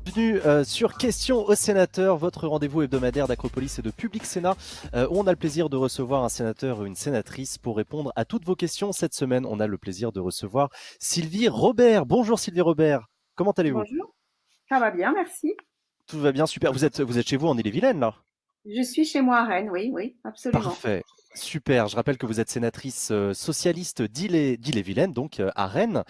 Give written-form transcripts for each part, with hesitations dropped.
Bienvenue sur Questions au sénateur, votre rendez-vous hebdomadaire d'Acropolis et de Public Sénat, où on a le plaisir de recevoir un sénateur ou une sénatrice pour répondre à toutes vos questions. Cette semaine, on a le plaisir de recevoir Sylvie Robert. Bonjour Sylvie Robert, comment allez-vous? Bonjour, ça va bien, merci. Tout va bien, super. Vous êtes chez vous en Ille-et-Vilaine là? Je suis chez moi à Rennes, oui, oui, absolument. Parfait, super. Je rappelle que vous êtes sénatrice socialiste d'Ille-et-Vilaine, donc à Rennes.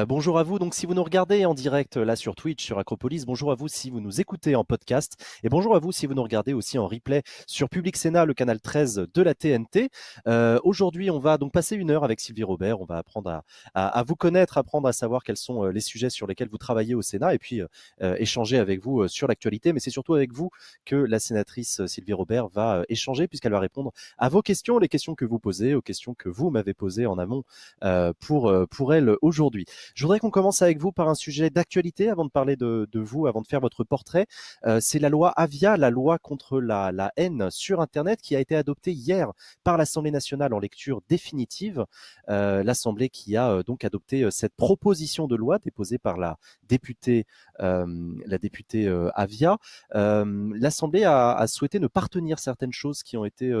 Bonjour à vous. Donc, si vous nous regardez en direct là sur Twitch, sur Acropolis, bonjour à vous si vous nous écoutez en podcast. Et bonjour à vous si vous nous regardez aussi en replay sur Public Sénat, le canal 13 de la TNT. Aujourd'hui, on va donc passer une heure avec Sylvie Robert. On va apprendre à vous connaître, apprendre à savoir quels sont les sujets sur lesquels vous travaillez au Sénat et puis échanger avec vous sur l'actualité. Mais c'est surtout avec vous que la sénatrice Sylvie Robert va échanger puisqu'elle va répondre à vos questions, les questions que vous posez, aux questions que vous m'avez posées en amont pour elle aujourd'hui. Je voudrais qu'on commence avec vous par un sujet d'actualité avant de parler de vous, avant de faire votre portrait. C'est la loi Avia, la loi contre la haine sur Internet qui a été adoptée hier par l'Assemblée nationale en lecture définitive. L'Assemblée qui a donc adopté cette proposition de loi déposée par députée, la députée Avia. L'Assemblée a souhaité ne pas retenir certaines choses qui ont été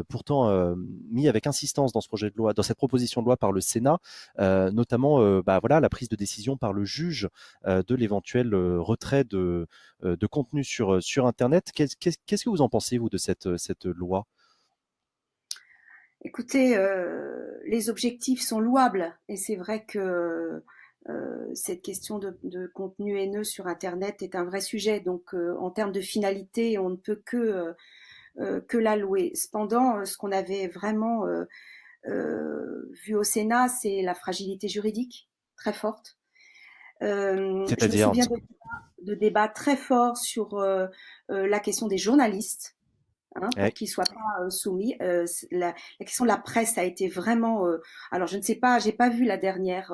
pourtant mis avec insistance dans ce projet de loi, dans cette proposition de loi par le Sénat, notamment voilà, la prise de décision par le juge de l'éventuel retrait de contenu sur Internet. Qu'est-ce que vous en pensez, vous, de cette loi? Écoutez, les objectifs sont louables et c'est vrai que cette question de contenu haineux sur Internet est un vrai sujet. Donc, en termes de finalité, on ne peut que la louer. Cependant, ce qu'on avait vraiment vu au Sénat, c'est la fragilité juridique très forte. Je me C'est-à-dire, souviens de débats très forts sur la question des journalistes, hein, pour ouais, qu'ils soient pas soumis. La question de la presse a été vraiment. Alors je ne sais pas, j'ai pas vu la dernière,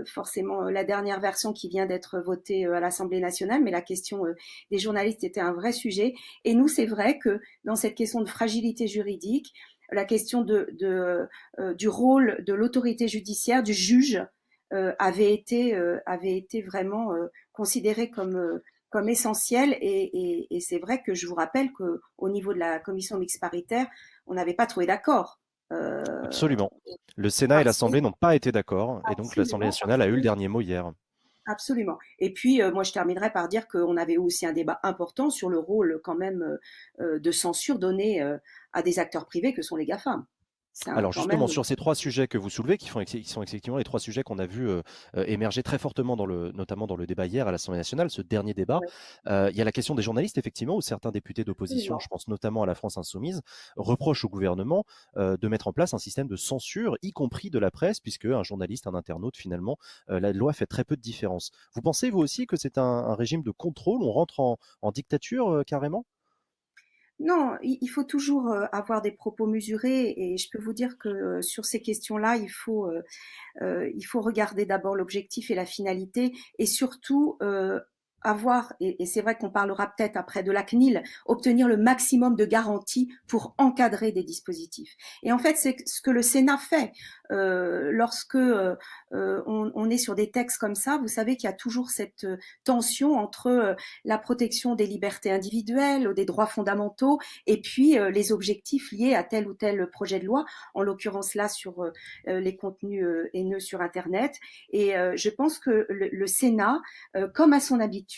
forcément la dernière version qui vient d'être votée à l'Assemblée nationale, mais la question des journalistes était un vrai sujet. Et nous, c'est vrai que dans cette question de fragilité juridique, la question du rôle de l'autorité judiciaire, du juge, avait été vraiment considérée comme essentiel et c'est vrai que je vous rappelle qu'au niveau de la commission mixte paritaire, on n'avait pas trouvé d'accord. Euh, absolument. Le Sénat et parce que l'Assemblée n'ont pas été d'accord, et donc l'Assemblée absolument, nationale a eu le dernier mot hier. absolument. Et puis moi je terminerai par dire qu'on avait eu aussi un débat important sur le rôle quand même de censure donné à des acteurs privés que sont les GAFAM. C'est Alors quand justement, même. sur ces trois sujets que vous soulevez, qui sont effectivement les trois sujets qu'on a vu émerger très fortement, notamment dans le débat hier à l'Assemblée nationale, ce dernier débat, Ouais, il y a la question des journalistes, effectivement, où certains députés d'opposition, absolument. je pense notamment à la France insoumise, reprochent au gouvernement de mettre en place un système de censure, y compris de la presse, puisque un journaliste, un internaute, finalement, la loi fait très peu de différence. Vous pensez, vous aussi, que c'est un régime de contrôle? On rentre en dictature carrément? Non, il faut toujours avoir des propos mesurés et je peux vous dire que sur ces questions-là, il faut regarder d'abord l'objectif et la finalité et surtout avoir, et c'est vrai qu'on parlera peut-être après de la CNIL, obtenir le maximum de garanties pour encadrer des dispositifs. Et en fait, c'est ce que le Sénat fait. Lorsque on est sur des textes comme ça, vous savez qu'il y a toujours cette tension entre la protection des libertés individuelles, des droits fondamentaux, et puis les objectifs liés à tel ou tel projet de loi, en l'occurrence là sur les contenus haineux sur Internet. Et je pense que le Sénat, comme à son habitude,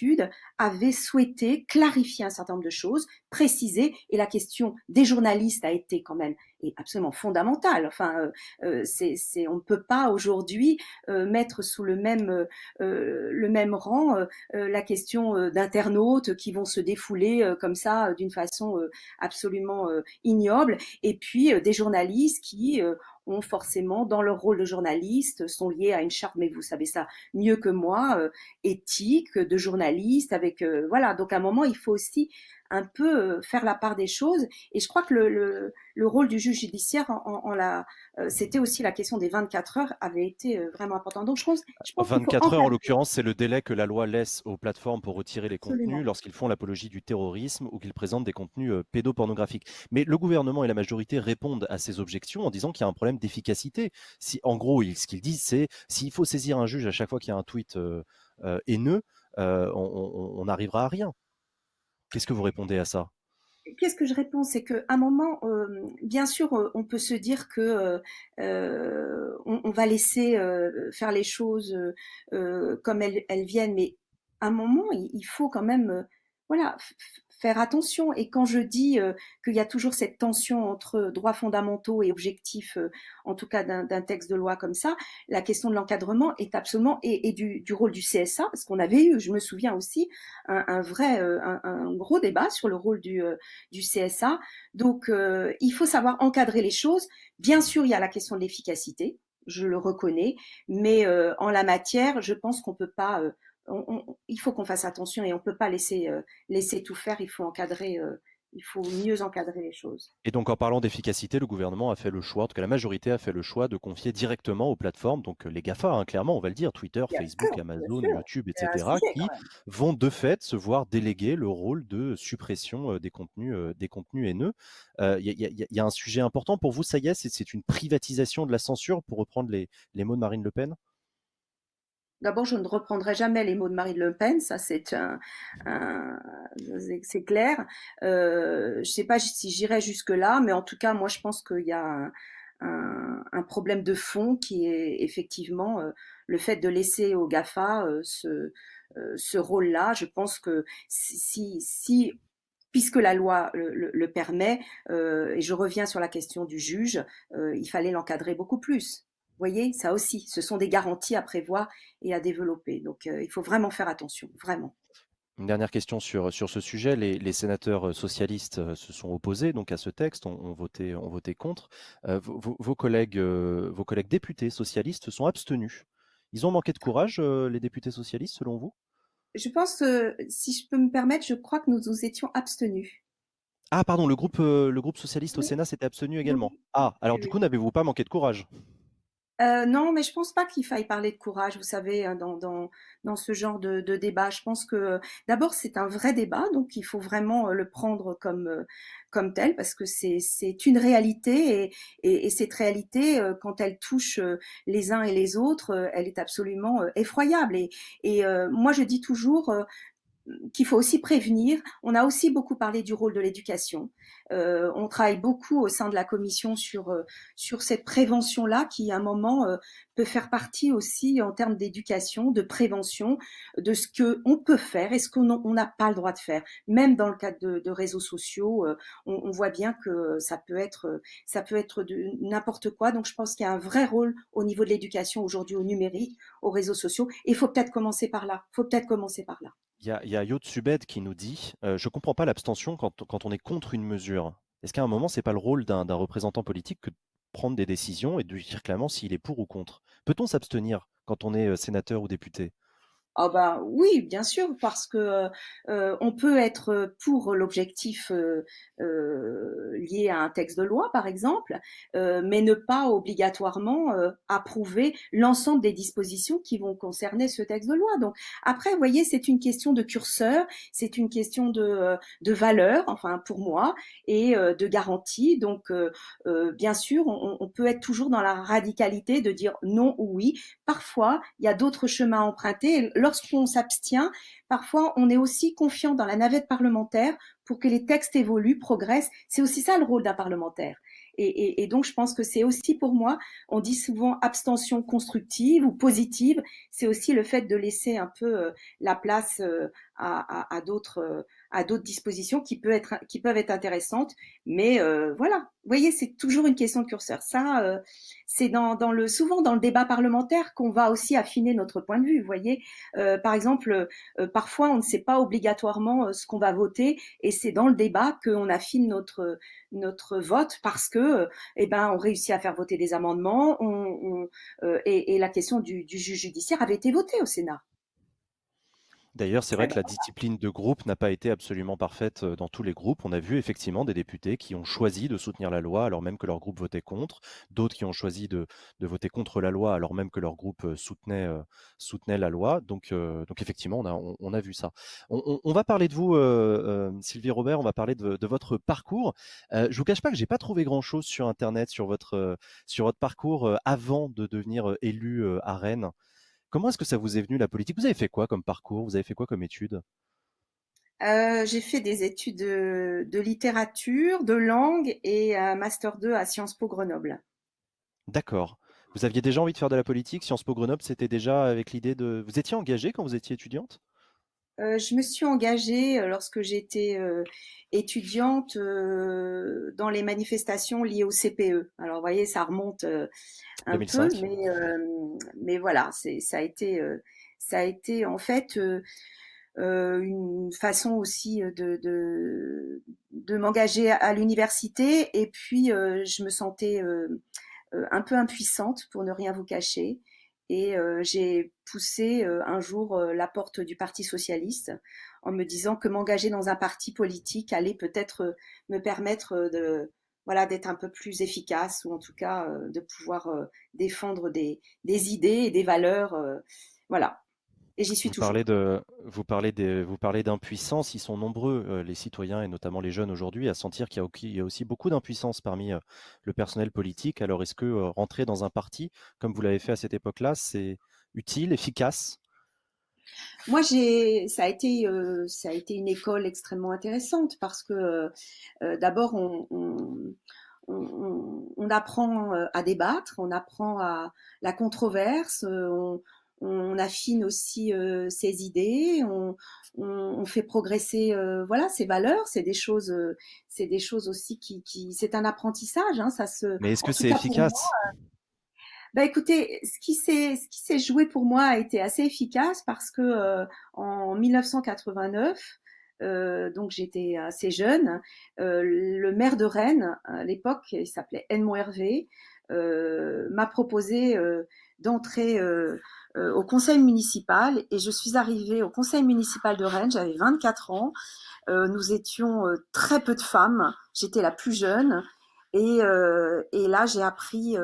avait souhaité clarifier un certain nombre de choses, préciser, et la question des journalistes a été quand même est absolument fondamentale. Enfin, on ne peut pas aujourd'hui mettre sous le même rang la question d'internautes qui vont se défouler comme ça d'une façon absolument ignoble, et puis des journalistes qui ont forcément, dans leur rôle de journaliste, sont liés à une charte, mais vous savez ça mieux que moi, éthique, de journaliste, avec voilà. Donc à un moment, il faut aussi un peu faire la part des choses. Et je crois que le rôle du juge judiciaire, c'était aussi la question des 24 heures, avait été vraiment important. Donc je pense qu'il faut 24 heures, en encadrer l'occurrence, c'est le délai que la loi laisse aux plateformes pour retirer les contenus absolument. lorsqu'ils font l'apologie du terrorisme ou qu'ils présentent des contenus pédopornographiques. Mais le gouvernement et la majorité répondent à ces objections en disant qu'il y a un problème d'efficacité. Si, en gros, ce qu'ils disent, c'est s'il faut saisir un juge à chaque fois qu'il y a un tweet haineux, on n'arrivera à rien. Qu'est-ce que vous répondez à ça? Qu'est-ce que je réponds? C'est qu'à un moment, bien sûr, on peut se dire que on va laisser faire les choses comme elles viennent, mais à un moment, il faut quand même, voilà, faire attention. Et quand je dis qu'il y a toujours cette tension entre droits fondamentaux et objectifs, en tout cas d'un texte de loi comme ça, la question de l'encadrement est absolument et du rôle du CSA, parce qu'on avait eu, je me souviens aussi, un vrai, un gros débat sur le rôle du CSA. Donc, il faut savoir encadrer les choses. Bien sûr, il y a la question de l'efficacité, je le reconnais, mais en la matière, je pense qu'on peut pas. Il faut qu'on fasse attention et on peut pas laisser tout faire. Il faut encadrer. Il faut mieux encadrer les choses. Et donc, en parlant d'efficacité, le gouvernement a fait le choix, en tout cas la majorité a fait le choix de confier directement aux plateformes, donc les GAFA, hein, clairement, on va le dire, Twitter, Facebook, Bien Amazon, sûr, YouTube, c'est un etc., sujet qui quand même. vont de fait se voir déléguer le rôle de suppression des contenus haineux. Il y a un sujet important pour vous, ça y est, c'est une privatisation de la censure, pour reprendre les mots de Marine Le Pen? D'abord, je ne reprendrai jamais les mots de Marine Le Pen, ça un- c'est clair. Je ne sais pas si j'irai jusque là, mais en tout cas, moi, je pense qu'il y a un problème de fond qui est effectivement le fait de laisser aux GAFA ce rôle-là. Je pense que puisque la loi le permet, et je reviens sur la question du juge, il fallait l'encadrer beaucoup plus. Vous voyez, ça aussi, ce sont des garanties à prévoir et à développer. Donc, il faut vraiment faire attention, vraiment. Une dernière question sur ce sujet. Les sénateurs socialistes se sont opposés donc à ce texte, ont voté contre. Vos collègues députés socialistes se sont abstenus. Ils ont manqué de courage, les députés socialistes, selon vous? Je pense, si je peux me permettre, je crois que nous nous étions abstenus. Ah, pardon, le groupe socialiste au Oui, Sénat s'était abstenu également. oui, Ah, alors oui, du oui. coup, n'avez-vous pas manqué de courage? Non, mais je pense pas qu'il faille parler de courage, vous savez, dans ce genre de débat. Je pense que d'abord c'est un vrai débat, donc il faut vraiment le prendre comme tel, parce que c'est une réalité et cette réalité, quand elle touche les uns et les autres, elle est absolument effroyable. Et moi je dis toujours qu'il faut aussi prévenir. On a aussi beaucoup parlé du rôle de l'éducation. On travaille beaucoup au sein de la commission sur cette prévention-là qui, à un moment, peut faire partie aussi en termes d'éducation, de prévention, de ce qu'on peut faire et ce qu'on n'a pas le droit de faire. Même dans le cadre de réseaux sociaux, on voit bien que ça peut être de n'importe quoi. Donc, je pense qu'il y a un vrai rôle au niveau de l'éducation aujourd'hui au numérique, aux réseaux sociaux. Et il faut peut-être commencer par là. Il faut peut-être commencer par là. Il y a Yot Subed qui nous dit je ne comprends pas l'abstention quand on est contre une mesure. Est-ce qu'à un moment, c'est pas le rôle d'un représentant politique que de prendre des décisions et de dire clairement s'il est pour ou contre? Peut-on s'abstenir quand on est sénateur ou député? Ah bah oui, bien sûr, parce que on peut être pour l'objectif lié à un texte de loi, par exemple, mais ne pas obligatoirement approuver l'ensemble des dispositions qui vont concerner ce texte de loi. Donc après, vous voyez, c'est une question de curseur, c'est une question de valeur, enfin pour moi, et de garantie. Donc bien sûr, on peut être toujours dans la radicalité de dire non ou oui. Parfois, il y a d'autres chemins à emprunter. Lorsqu'on s'abstient, parfois, on est aussi confiant dans la navette parlementaire pour que les textes évoluent, progressent. C'est aussi ça le rôle d'un parlementaire. Et donc, je pense que c'est aussi pour moi, on dit souvent abstention constructive ou positive, c'est aussi le fait de laisser un peu la place à d'autres dispositions qui peuvent être intéressantes. Mais voilà, vous voyez, c'est toujours une question de curseur. Ça, c'est souvent dans le débat parlementaire qu'on va aussi affiner notre point de vue. Vous voyez, par exemple, parfois on ne sait pas obligatoirement ce qu'on va voter, et c'est dans le débat qu'on affine notre vote parce que, eh ben, on réussit à faire voter des amendements. Et la question du juge judiciaire avait été votée au Sénat. D'ailleurs, c'est Eh vrai que ben, la discipline de groupe n'a pas été absolument parfaite dans tous les groupes. On a vu effectivement des députés qui ont choisi de soutenir la loi alors même que leur groupe votait contre, d'autres qui ont choisi de voter contre la loi alors même que leur groupe soutenait la loi. Donc effectivement, on a vu ça. On va parler de vous, Sylvie Robert, on va parler de votre parcours. Je vous cache pas que j'ai pas trouvé grand-chose sur Internet, sur votre parcours avant de devenir élu à Rennes. Comment est-ce que ça vous est venu la politique? Vous avez fait quoi comme parcours? Vous avez fait quoi comme études? J'ai fait des études de littérature, de langue et un master 2 à Sciences Po Grenoble. D'accord. Vous aviez déjà envie de faire de la politique? Sciences Po Grenoble, c'était déjà avec l'idée de... Vous étiez engagée quand vous étiez étudiante? Je me suis engagée lorsque j'étais étudiante dans les manifestations liées au CPE. Alors, vous voyez, ça remonte un peu, 2005? mais voilà, ça a été en fait une façon aussi de m'engager à l'université. Et puis, je me sentais un peu impuissante pour ne rien vous cacher. Et j'ai poussé un jour la porte du Parti socialiste en me disant que m'engager dans un parti politique allait peut-être me permettre voilà, d'être un peu plus efficace ou en tout cas de pouvoir défendre des idées et des valeurs. Voilà. Et j'y suis toujours. Vous parlez d'impuissance. Ils sont nombreux, les citoyens et notamment les jeunes aujourd'hui, à sentir qu'il y a aussi beaucoup d'impuissance parmi le personnel politique. Alors, est-ce que rentrer dans un parti, comme vous l'avez fait à cette époque-là, c'est utile, efficace? Moi, ça a été une école extrêmement intéressante parce que d'abord, on apprend à débattre, on apprend à la controverse, on affine aussi ses idées, on fait progresser voilà ses valeurs. C'est des choses aussi c'est un apprentissage. Hein, Mais est-ce en que tout c'est cas pour moi. efficace? Bah écoutez, ce qui s'est joué pour moi a été assez efficace parce que en 1989, donc j'étais assez jeune, le maire de Rennes, à l'époque, il s'appelait Edmond Hervé, m'a proposé d'entrer au conseil municipal et je suis arrivée au conseil municipal de Rennes, j'avais 24 ans, nous étions très peu de femmes, j'étais la plus jeune et là j'ai appris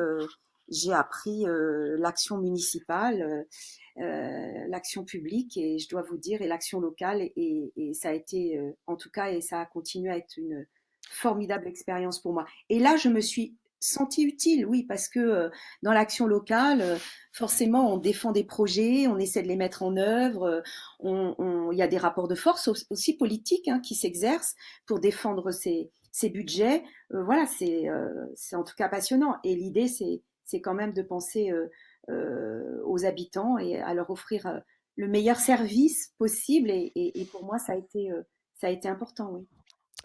l'action municipale, l'action publique et je dois vous dire et l'action locale et ça a été en tout cas et ça a continué à être une formidable expérience pour moi. Et là, je me suis sentie utile, oui, parce que dans l'action locale, forcément, on défend des projets, on essaie de les mettre en œuvre, il y a des rapports de force aussi politiques hein, qui s'exercent pour défendre ces budgets. Voilà, c'est en tout cas passionnant. Et l'idée, c'est quand même de penser aux habitants et à leur offrir le meilleur service possible. Et pour moi, ça a été important, oui.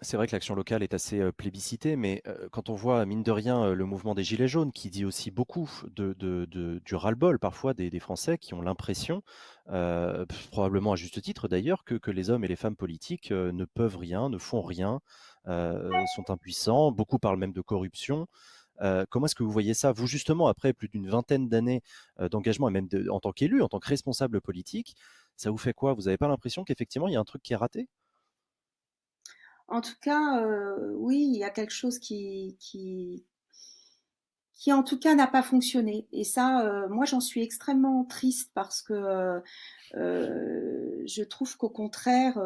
C'est vrai que l'action locale est assez plébiscitée, mais quand on voit, mine de rien, le mouvement des Gilets jaunes, qui dit aussi beaucoup du ras-le-bol parfois des Français qui ont l'impression, probablement à juste titre d'ailleurs, que les hommes et les femmes politiques ne peuvent rien, ne font rien, sont impuissants. Beaucoup parlent même de corruption. Comment est-ce que vous voyez ça, vous justement, après plus d'une vingtaine d'années d'engagement, et même en tant qu'élu, en tant que responsable politique, ça vous fait quoi? Vous n'avez pas l'impression qu'effectivement, il y a un truc qui est raté? En tout cas, oui, il y a quelque chose qui en tout cas n'a pas fonctionné. Et ça, moi, j'en suis extrêmement triste parce que je trouve qu'au contraire,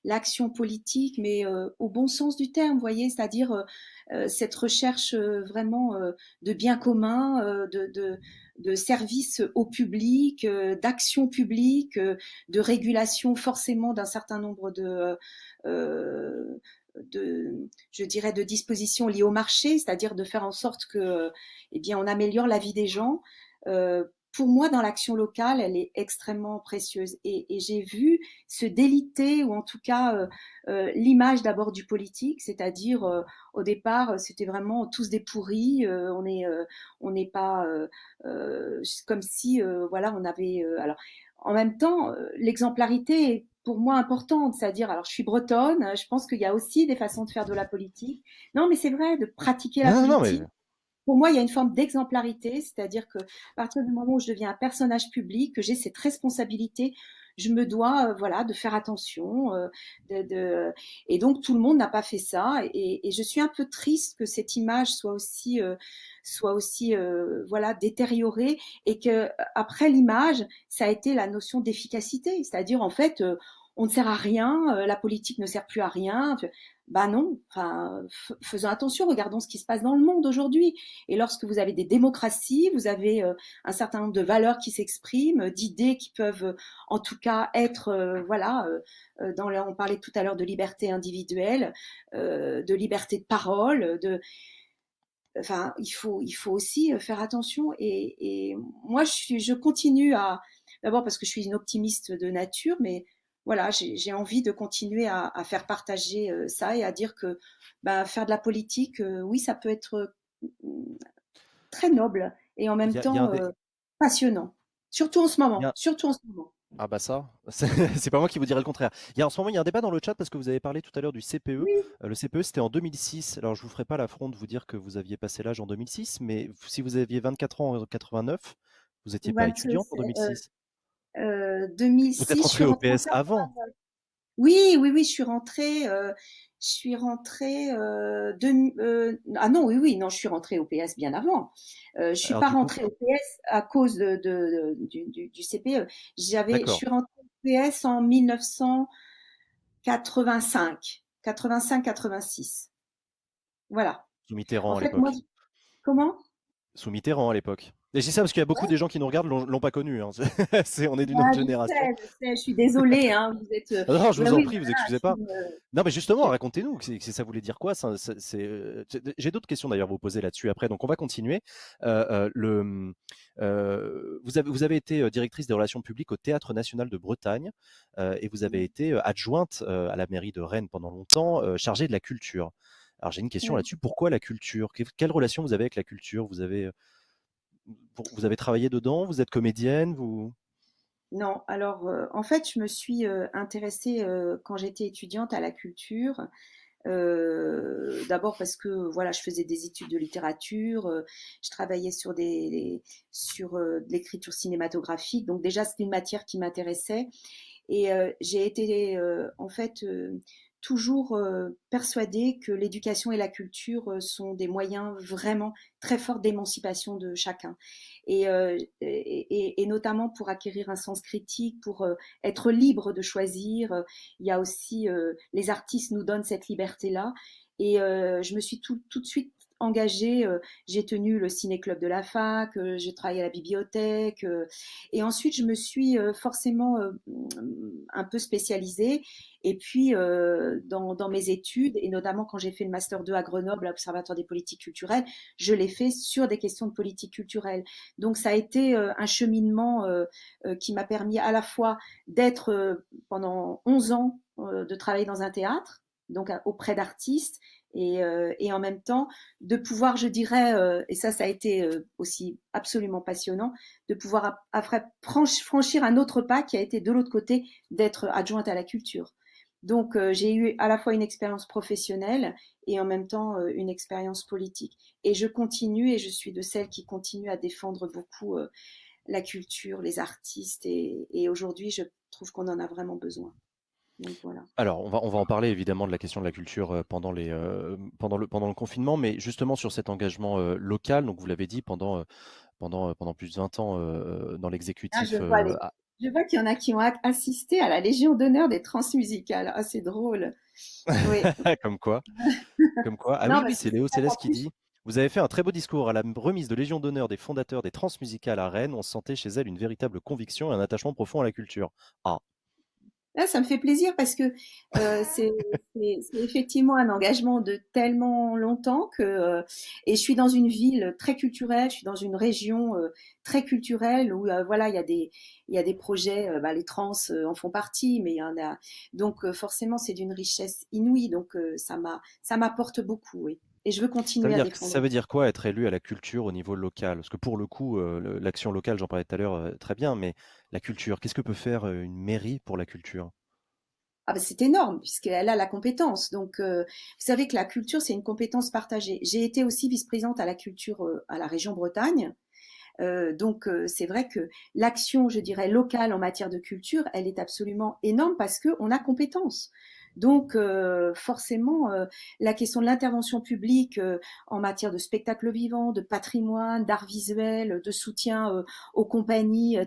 l'action politique, mais au bon sens du terme, vous voyez, c'est-à-dire cette recherche vraiment de bien commun, de service au public, d'action publique, de régulation forcément d'un certain nombre euh, je dirais, de dispositions liées au marché, c'est-à-dire de faire en sorte que, eh bien, on améliore la vie des gens. Pour moi, dans l'action locale, elle est extrêmement précieuse. Et j'ai vu se déliter, ou en tout cas l'image d'abord du politique, c'est-à-dire au départ, c'était vraiment tous des pourris. On n'est pas comme si, voilà, on avait. Alors, en même temps, l'exemplarité est pour moi importante, c'est-à-dire, alors je suis bretonne, je pense qu'il y a aussi des façons de faire de la politique. Non, mais c'est vrai, de pratiquer la Non, non, non, mais politique pour moi, il y a une forme d'exemplarité, c'est-à-dire que à partir du moment où je deviens un personnage public, que j'ai cette responsabilité, je me dois, voilà, de faire attention, et donc tout le monde n'a pas fait ça, et je suis un peu triste que cette image soit aussi, voilà, détériorée, et que après l'image, ça a été la notion d'efficacité, c'est-à-dire en fait, on ne sert à rien, la politique ne sert plus à rien. Bah non, enfin, faisons attention, regardons ce qui se passe dans le monde aujourd'hui. Et lorsque vous avez des démocraties, vous avez un certain nombre de valeurs qui s'expriment, d'idées qui peuvent, en tout cas, être, voilà, on parlait tout à l'heure de liberté individuelle, de liberté de parole, enfin, il faut aussi faire attention. Et moi, je continue d'abord parce que je suis une optimiste de nature, mais voilà, j'ai envie de continuer à faire partager ça et à dire que bah, faire de la politique, oui, ça peut être très noble et en même Il y a un temps dé- passionnant. Surtout en ce il y moment. a- Surtout en ce moment. Ah bah ça, c'est pas moi qui vous dirais le contraire. En ce moment, il y a un débat dans le chat parce que vous avez parlé tout à l'heure du CPE. Oui, Le CPE, c'était en 2006. Alors, je vous ferai pas l'affront de vous dire que vous aviez passé l'âge en 2006, mais si vous aviez 24 ans en 89, vous n'étiez pas 20, étudiante en 2006. Vous êtes 2006, je rentré suis au rentrée en PS avant. Oui, oui, oui, je suis rentrée, ah non, oui, oui, non, je suis rentrée au PS bien avant. Je suis Alors pas du coup, rentrée au PS à cause du CPE. Je d'accord, suis rentrée au PS en 1985, 85-86. Voilà. sous En Mitterrand à fait, moi, l'époque. comment? Sous Mitterrand à l'époque. Et je dis ça parce qu'il y a beaucoup des gens qui nous regardent l'ont pas connu, hein. On est d'une Ah, autre génération. je sais, je suis désolée, hein, vous êtes, Ah non, je bah vous en oui, prie, vous voilà, excusez pas. Non, mais justement, je- racontez-nous, ça voulait dire quoi ça, j'ai d'autres questions d'ailleurs à vous poser là-dessus après, donc on va continuer. Vous avez été directrice des relations publiques au Théâtre national de Bretagne et vous avez été adjointe à la mairie de Rennes pendant longtemps, chargée de la culture. Alors j'ai une question oui. là-dessus. Pourquoi la culture? Quelle relation vous avez avec la culture? Vous avez travaillé dedans? Vous êtes comédienne? Non, alors en fait, je me suis intéressée quand j'étais étudiante à la culture. D'abord parce que voilà, je faisais des études de littérature, je travaillais sur de l'écriture cinématographique, donc déjà c'était une matière qui m'intéressait. Et j'ai été en fait toujours persuadée que l'éducation et la culture sont des moyens vraiment très forts d'émancipation de chacun. Et notamment pour acquérir un sens critique, pour être libre de choisir. Il y a aussi, les artistes nous donnent cette liberté-là. Et je me suis tout de suite engagée. J'ai tenu le ciné-club de la fac, j'ai travaillé à la bibliothèque. Et ensuite, je me suis forcément un peu spécialisée. Et puis, dans mes études, et notamment quand j'ai fait le Master 2 à Grenoble, à l'Observatoire des politiques culturelles, je l'ai fait sur des questions de politique culturelle. Donc, ça a été un cheminement qui m'a permis à la fois d'être pendant 11 ans, de travailler dans un théâtre, donc auprès d'artistes, et en même temps de pouvoir, je dirais, et ça a été aussi absolument passionnant, de pouvoir après franchir un autre pas qui a été de l'autre côté, d'être adjointe à la culture. Donc j'ai eu à la fois une expérience professionnelle et en même temps une expérience politique. Et je continue et je suis de celles qui continuent à défendre beaucoup la culture, les artistes et aujourd'hui je trouve qu'on en a vraiment besoin. Donc voilà. Alors, on va en parler évidemment de la question de la culture pendant le confinement, mais justement sur cet engagement local, donc vous l'avez dit, pendant plus de 20 ans dans Ah, l'exécutif. je vois qu'il y en a qui ont assisté à la Légion d'honneur des transmusicales. Ah, c'est drôle. Oui. Comme quoi, comme quoi. Ah Non, oui, oui, parce que c'est c'est Léo vrai Céleste qu'en qui plus, dit. Vous avez fait un très beau discours à la remise de Légion d'honneur des fondateurs des transmusicales à Rennes. On sentait chez elle une véritable conviction et un attachement profond à la culture. Ah, là, ça me fait plaisir parce que c'est effectivement un engagement de tellement longtemps que et je suis dans une ville très culturelle, je suis dans une région très culturelle où voilà il y a des projets, bah, les trans en font partie, mais il y en a donc forcément c'est d'une richesse inouïe donc ça m'apporte beaucoup, oui. Et je veux continuer à ça défendre. veut dire quoi être élu à la culture au niveau local? Parce que pour le coup, l'action locale, j'en parlais tout à l'heure, très bien, mais la culture, qu'est-ce que peut faire une mairie pour la culture? Ah ben c'est énorme puisqu'elle a la compétence. Donc, vous savez que la culture, c'est une compétence partagée. J'ai été aussi vice-présidente à la culture à la région Bretagne. Donc, c'est vrai que l'action, je dirais, locale en matière de culture, elle est absolument énorme parce qu'on a compétence. Donc, forcément, la question de l'intervention publique en matière de spectacle vivant, de patrimoine, d'art visuel, de soutien aux compagnies,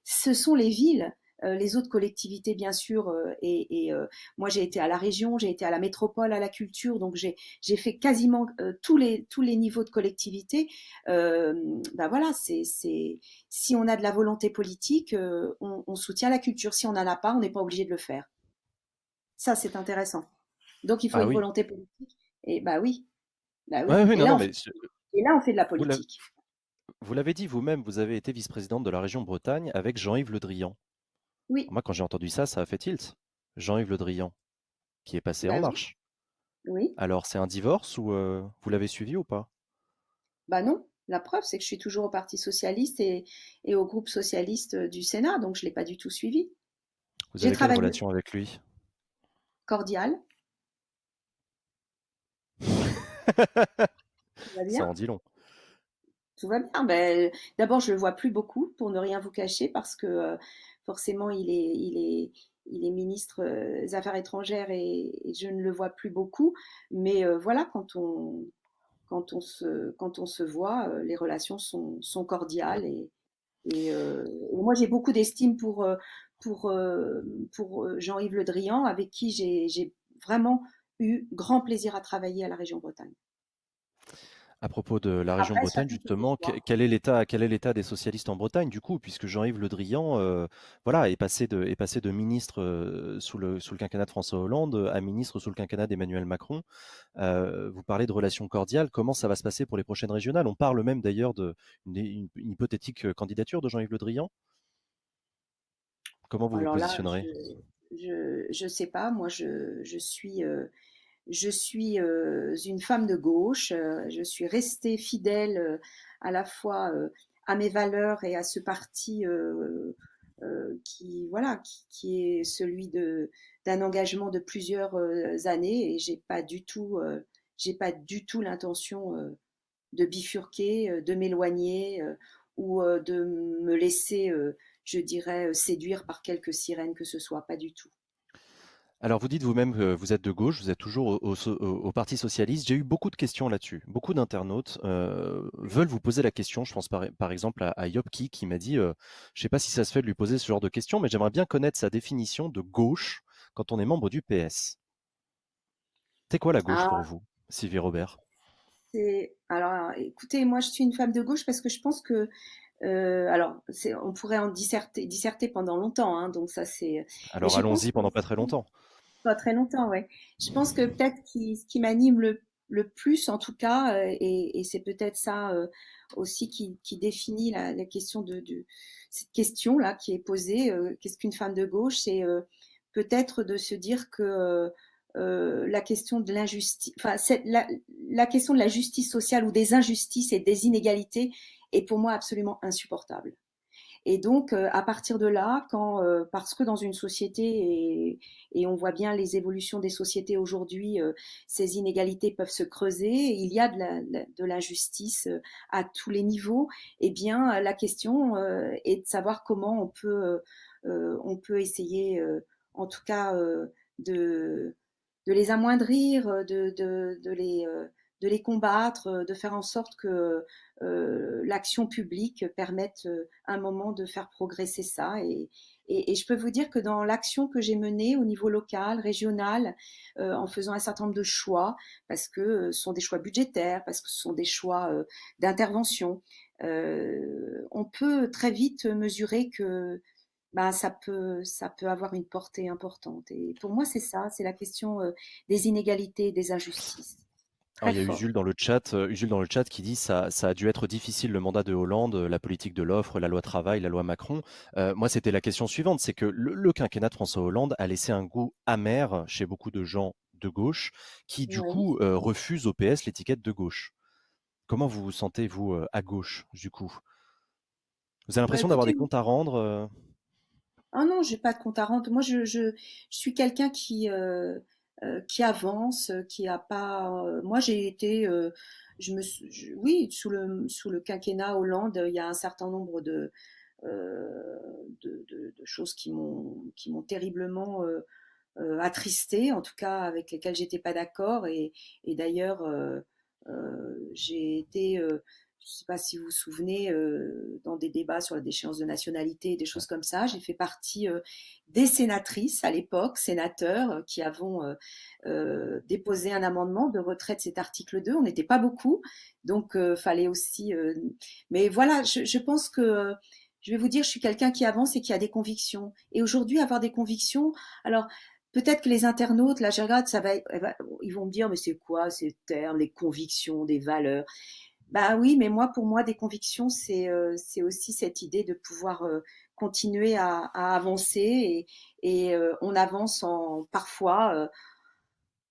ce sont les villes. Les autres collectivités, bien sûr, moi j'ai été à la région, j'ai été à la métropole, à la culture, donc j'ai fait quasiment tous les niveaux de collectivité. Ben voilà, si on a de la volonté politique, on soutient la culture. Si on n'en a pas, on n'est pas obligé de le faire. Ça, c'est intéressant. Donc il faut Ah une oui. volonté politique. Et bah oui, bah oui. Ouais, oui, non, non, mais Et là, on fait de la vous l'avez politique. vous l'avez dit vous-même, vous avez été vice-présidente de la région Bretagne avec Jean-Yves Le Drian. Oui, Moi, quand j'ai entendu ça, ça a fait tilt. Jean-Yves Le Drian, qui est passé En bah oui, Marche. oui. Alors, c'est un divorce ou vous l'avez suivi ou pas? Bah non. La preuve, c'est que je suis toujours au Parti socialiste et au groupe socialiste du Sénat, donc je ne l'ai pas du tout suivi. Vous J'ai avez quelle travaillé relation avec lui? cordial, tout va Ça bien. en dit long. Tout va bien. Ben, d'abord, je le vois plus beaucoup, pour ne rien vous cacher, parce que forcément, il est ministre des Affaires étrangères et je ne le vois plus beaucoup. Mais voilà, quand on se voit, les relations sont cordiales et moi, j'ai beaucoup d'estime pour, euh, pour Jean-Yves Le Drian, avec qui j'ai vraiment eu grand plaisir à travailler à la région Bretagne. À propos de la région Après, Bretagne, chacun fait ses justement, choix. quel est l'état des socialistes en Bretagne, du coup, puisque Jean-Yves Le Drian, voilà, est passé de ministre sous le quinquennat de François Hollande à ministre sous le quinquennat d'Emmanuel Macron. Vous parlez de relations cordiales. Comment ça va se passer pour les prochaines régionales? On parle même d'ailleurs une hypothétique candidature de Jean-Yves Le Drian. Comment vous vous Alors là, positionnerez? je sais pas. Moi, je suis une femme de gauche. Je suis restée fidèle à la fois à mes valeurs et à ce parti qui, voilà, qui est celui d'un engagement de plusieurs années. Et j'ai pas du tout l'intention de bifurquer, de m'éloigner ou de me laisser, je dirais, séduire par quelques sirènes que ce soit. Pas du tout. Alors, vous dites vous-même que vous êtes de gauche, vous êtes toujours au Parti socialiste. J'ai eu beaucoup de questions là-dessus. Beaucoup d'internautes veulent vous poser la question. Je pense par exemple à Yopki qui m'a dit, je ne sais pas si ça se fait de lui poser ce genre de questions, mais j'aimerais bien connaître sa définition de gauche quand on est membre du PS. C'est quoi la gauche pour Ah, vous, Sylvie Robert? alors, écoutez, moi je suis une femme de gauche parce que je pense que alors on pourrait en disserter pendant longtemps, hein, donc ça c'est. Mais Alors je pense allons-y que pendant pas très longtemps. pas très longtemps, ouais. Je pense que peut-être ce qui m'anime le plus, en tout cas, et c'est peut-être ça aussi qui définit la question cette question-là qui est posée, qu'est-ce qu'une femme de gauche? C'est peut-être de se dire que la question de l'injustice, enfin, la question de la justice sociale ou des injustices et des inégalités est pour moi absolument insupportable. Et donc, à partir de là, parce que dans une société, et on voit bien les évolutions des sociétés aujourd'hui, ces inégalités peuvent se creuser, il y a de l'injustice à tous les niveaux, eh bien, la question est de savoir comment on peut essayer, en tout cas, de, de les amoindrir, de les combattre, de faire en sorte que l'action publique permette un moment de faire progresser ça. Et je peux vous dire que dans l'action que j'ai menée au niveau local, régional, en faisant un certain nombre de choix, parce que ce sont des choix budgétaires, parce que ce sont des choix d'intervention, on peut très vite mesurer que bah, ça peut avoir une portée importante. Et pour moi, c'est ça, c'est la question des inégalités, des injustices. Alors, Très il y a fort. Usul dans le chat qui dit ça a dû être difficile le mandat de Hollande, la politique de l'offre, la loi travail, la loi Macron. Moi, c'était la question suivante, c'est que le quinquennat de François Hollande a laissé un goût amer chez beaucoup de gens de gauche qui, du Oui. coup, refusent au PS l'étiquette de gauche. Comment vous vous sentez, vous, à gauche, du coup? Vous avez Bah, l'impression d'avoir des écoutez, comptes à rendre ah non, j'ai pas de compte à rendre. Moi, je suis quelqu'un qui avance, qui a pas. Moi, j'ai été, oui, sous le quinquennat Hollande, il y a un certain nombre euh, de choses qui m'ont terriblement attristée, en tout cas avec lesquelles j'étais pas d'accord. Et d'ailleurs, j'ai été je ne sais pas si vous vous souvenez, dans des débats sur la déchéance de nationalité et des Ouais. choses comme ça, j'ai fait partie des sénatrices à l'époque, sénateurs, qui avons déposé un amendement de retrait de cet article 2. On n'était pas beaucoup, donc fallait aussi. Mais voilà, je pense que je vais vous dire, je suis quelqu'un qui avance et qui a des convictions. Et aujourd'hui, avoir des convictions, alors peut-être que les internautes, là, je regarde, ils vont me dire, mais c'est quoi ces termes, les convictions, des valeurs? Bah oui, mais moi, pour moi, des convictions, c'est aussi cette idée de pouvoir continuer à avancer et on avance parfois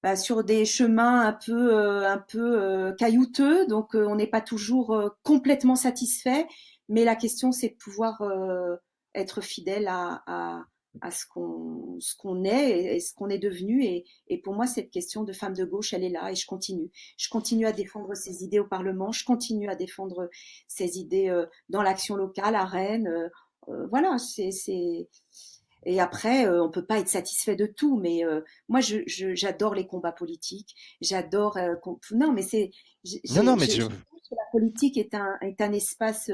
bah, sur des chemins un peu caillouteux, donc on n'est pas toujours complètement satisfait, mais la question, c'est de pouvoir être fidèle à ce qu'on est et ce qu'on est devenu. Et pour moi, cette question de femme de gauche, elle est là et je continue. Je continue à défendre ces idées au Parlement, je continue à défendre ces idées dans l'action locale, à Rennes. Voilà, et après, on peut pas être satisfait de tout, mais moi, j'adore les combats politiques. J'adore. Non, mais Non, non, mais je trouve que la politique est un espace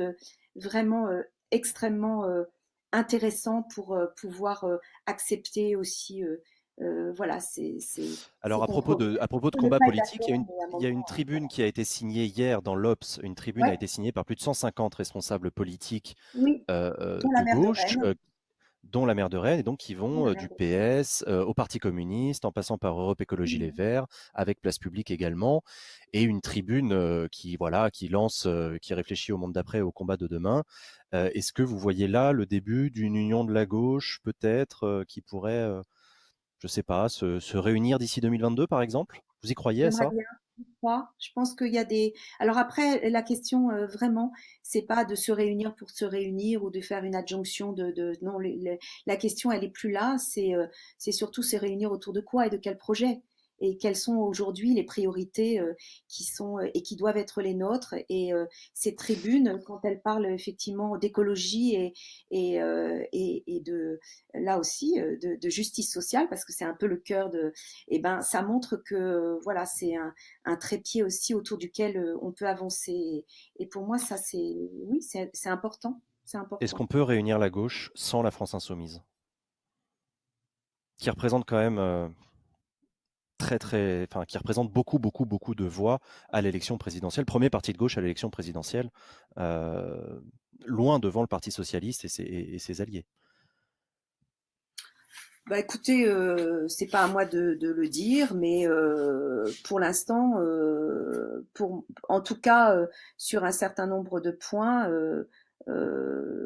vraiment extrêmement intéressant pour pouvoir accepter aussi. Voilà, faut alors qu'on à propos de peut ne combat pas être politique, d'accord, mais à un il y a moment, une tribune qui a été signée hier dans l'Obs. Une tribune a ouais, été signée par plus de 150 responsables politiques oui, dont la de mère de gauche, Rennes, dont la maire de Rennes, et donc qui dont vont la mère du de Rennes. PS au Parti communiste, en passant par Europe Écologie Les Mhm. Verts, avec Place Publique également, et une tribune qui voilà, qui lance, qui réfléchit au monde d'après, au combat de demain. Est-ce que vous voyez là le début d'une union de la gauche, peut-être, qui pourrait, je sais pas, se réunir d'ici 2022, par exemple? Vous y croyez à J'aimerais ça? bien. Moi, je pense qu'il y a des. Alors après, la question vraiment, c'est pas de se réunir pour se réunir ou de faire une adjonction Non, la question, elle est plus là. C'est surtout se réunir autour de quoi et de quel projet et quelles sont aujourd'hui les priorités qui sont et qui doivent être les nôtres. Et ces tribunes, quand elles parlent effectivement d'écologie et de là aussi de justice sociale, parce que c'est un peu le cœur de. Et ben, ça montre que voilà, c'est un trépied aussi autour duquel on peut avancer. Et pour moi, ça, oui, c'est important. C'est Est-ce important. qu'on peut réunir la gauche sans la France insoumise? Qui représente quand même enfin, qui représente beaucoup, beaucoup, beaucoup de voix à l'élection présidentielle. Premier parti de gauche à l'élection présidentielle, euh, loin devant le Parti socialiste et ses alliés. Bah écoutez, c'est pas à moi de le dire, mais pour l'instant, en tout cas, sur un certain nombre de points, on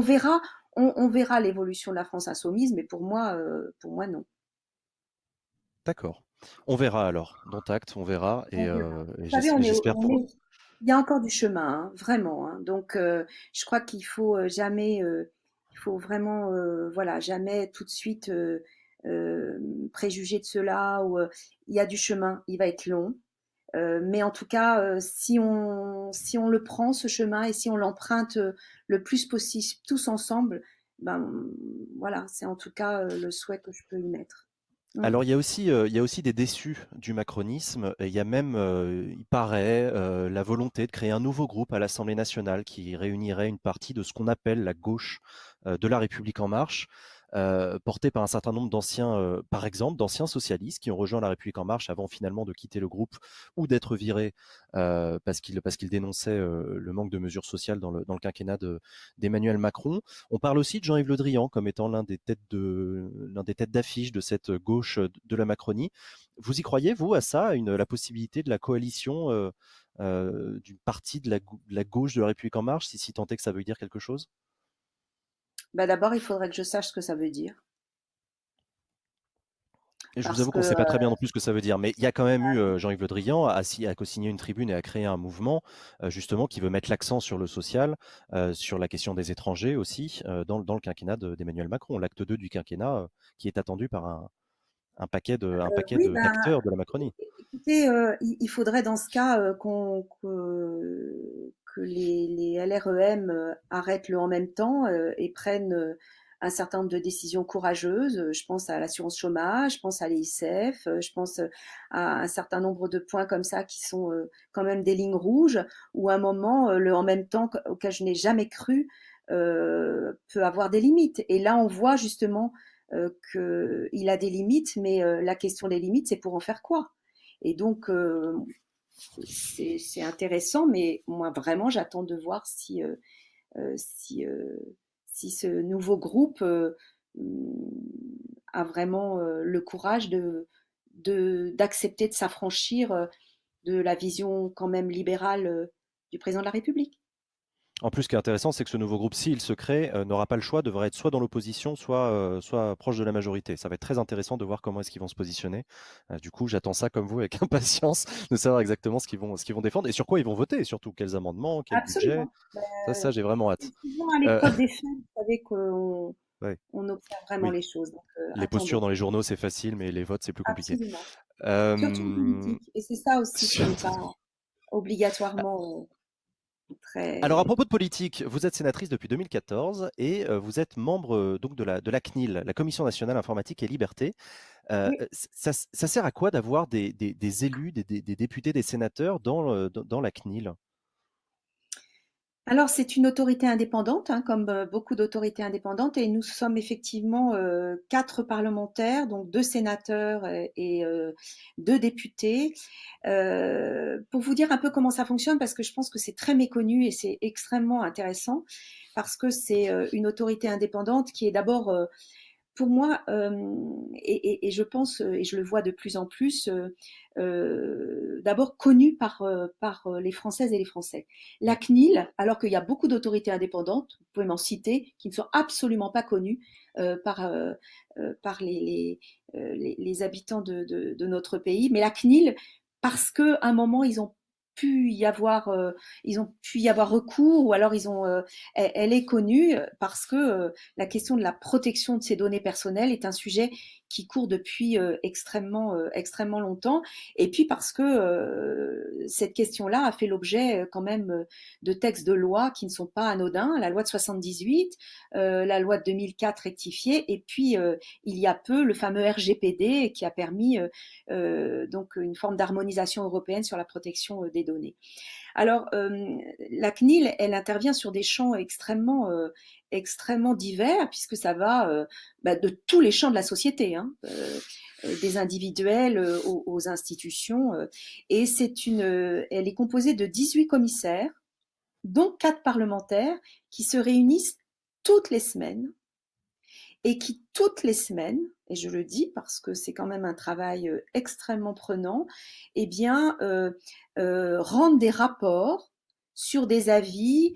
verra, on verra l'évolution de la France insoumise, mais pour moi non. D'accord. On verra alors. Dont acte, on verra. On verra. Et Vous savez, j'espère pour. il y a encore du chemin, hein, vraiment. Hein. Donc, je crois qu'il faut jamais, il faut vraiment, voilà, jamais tout de suite euh, préjuger de cela. Il y a du chemin, il va être long. Mais en tout cas, si on le prend, ce chemin, et si on l'emprunte le plus possible, tous ensemble, ben voilà, c'est en tout cas le souhait que je peux y mettre. Mm. Alors il y a aussi des déçus du macronisme. Et il y a même, il paraît, la volonté de créer un nouveau groupe à l'Assemblée nationale qui réunirait une partie de ce qu'on appelle la gauche de la République en marche, portée par un certain nombre d'anciens, par exemple, d'anciens socialistes qui ont rejoint la République en marche avant finalement de quitter le groupe ou d'être virés parce qu'ils dénonçaient le manque de mesures sociales dans le quinquennat d'Emmanuel Macron. On parle aussi de Jean-Yves Le Drian comme étant l'un des têtes d'affiche de cette gauche de la Macronie. Vous y croyez, vous, à ça, la possibilité de la coalition d'une partie de la gauche de la République en marche, si tant est que ça veut dire quelque chose? Bah, d'abord, il faudrait que je sache ce que ça veut dire. Et je vous Parce avoue que qu'on ne sait pas très bien non plus ce que ça veut dire, mais il y a quand même eu Jean-Yves Le Drian a co-signé une tribune et a créé un mouvement justement qui veut mettre l'accent sur le social, sur la question des étrangers aussi, dans le quinquennat d'Emmanuel Macron, l'acte 2 du quinquennat qui est attendu par un paquet oui, ben, d'acteurs de la Macronie. écoutez, il faudrait dans ce cas que les LREM arrêtent le en même temps et prennent un certain nombre de décisions courageuses. Je pense à l'assurance chômage, je pense à l'ISF, je pense à un certain nombre de points comme ça qui sont quand même des lignes rouges, où à un moment, le en même temps auquel je n'ai jamais cru peut avoir des limites. Et là, on voit justement qu'il a des limites, mais la question des limites, c'est pour en faire quoi? Et donc, c'est intéressant, mais moi, vraiment, j'attends de voir euh, si, euh, si ce nouveau groupe a vraiment le courage d'accepter de s'affranchir de la vision quand même libérale du président de la République. En plus, ce qui est intéressant, c'est que ce nouveau groupe, s'il se crée, n'aura pas le choix, devrait être soit dans l'opposition, soit proche de la majorité. Ça va être très intéressant de voir comment est-ce qu'ils vont se positionner. Du coup, j'attends ça comme vous avec impatience de savoir exactement ce qu'ils vont défendre et sur quoi ils vont voter, et surtout quels amendements, quel budget. Absolument. Ben, Ça, j'ai vraiment hâte. c'est souvent à Euh, l'épreuve des faits, vous savez qu'on ouais, on observe vraiment oui, les choses. Donc, les postures attendons. dans les journaux, c'est facile, mais les votes, c'est plus compliqué. Absolument. Surtout en Euh, politique. Et c'est ça aussi qui sur- n'est pas obligatoirement Alors, à très. propos de politique, vous êtes sénatrice depuis 2014 et vous êtes membre donc de la CNIL, la Commission nationale informatique et liberté. Oui. Ça sert à quoi d'avoir des élus, des députés, des sénateurs dans la CNIL? Alors, c'est une autorité indépendante, hein, comme beaucoup d'autorités indépendantes, et nous sommes effectivement quatre parlementaires, donc deux sénateurs et deux députés. Pour vous dire un peu comment ça fonctionne, parce que je pense que c'est très méconnu et c'est extrêmement intéressant, parce que c'est une autorité indépendante qui est d'abord pour moi, et je pense, et je le vois de plus en plus, d'abord connu par les Françaises et les Français. La CNIL, alors qu'il y a beaucoup d'autorités indépendantes, vous pouvez m'en citer, qui ne sont absolument pas connues par les habitants de notre pays, mais la CNIL, parce qu'à un moment, pu y avoir, ils ont pu y avoir recours, ou alors elle est connue parce que la question de la protection de ces données personnelles est un sujet qui court depuis extrêmement longtemps. Et puis parce que cette question-là a fait l'objet quand même de textes de loi qui ne sont pas anodins, la loi de 78, la loi de 2004 rectifiée, et puis il y a peu le fameux RGPD qui a permis donc une forme d'harmonisation européenne sur la protection des données. Alors, la CNIL, elle intervient sur des champs extrêmement divers, puisque ça va de tous les champs de la société, hein, des individuels aux institutions. Et elle est composée de 18 commissaires, dont 4 parlementaires, qui se réunissent toutes les semaines et qui, toutes les semaines, et je le dis parce que c'est quand même un travail extrêmement prenant, eh bien, rendent des rapports sur des avis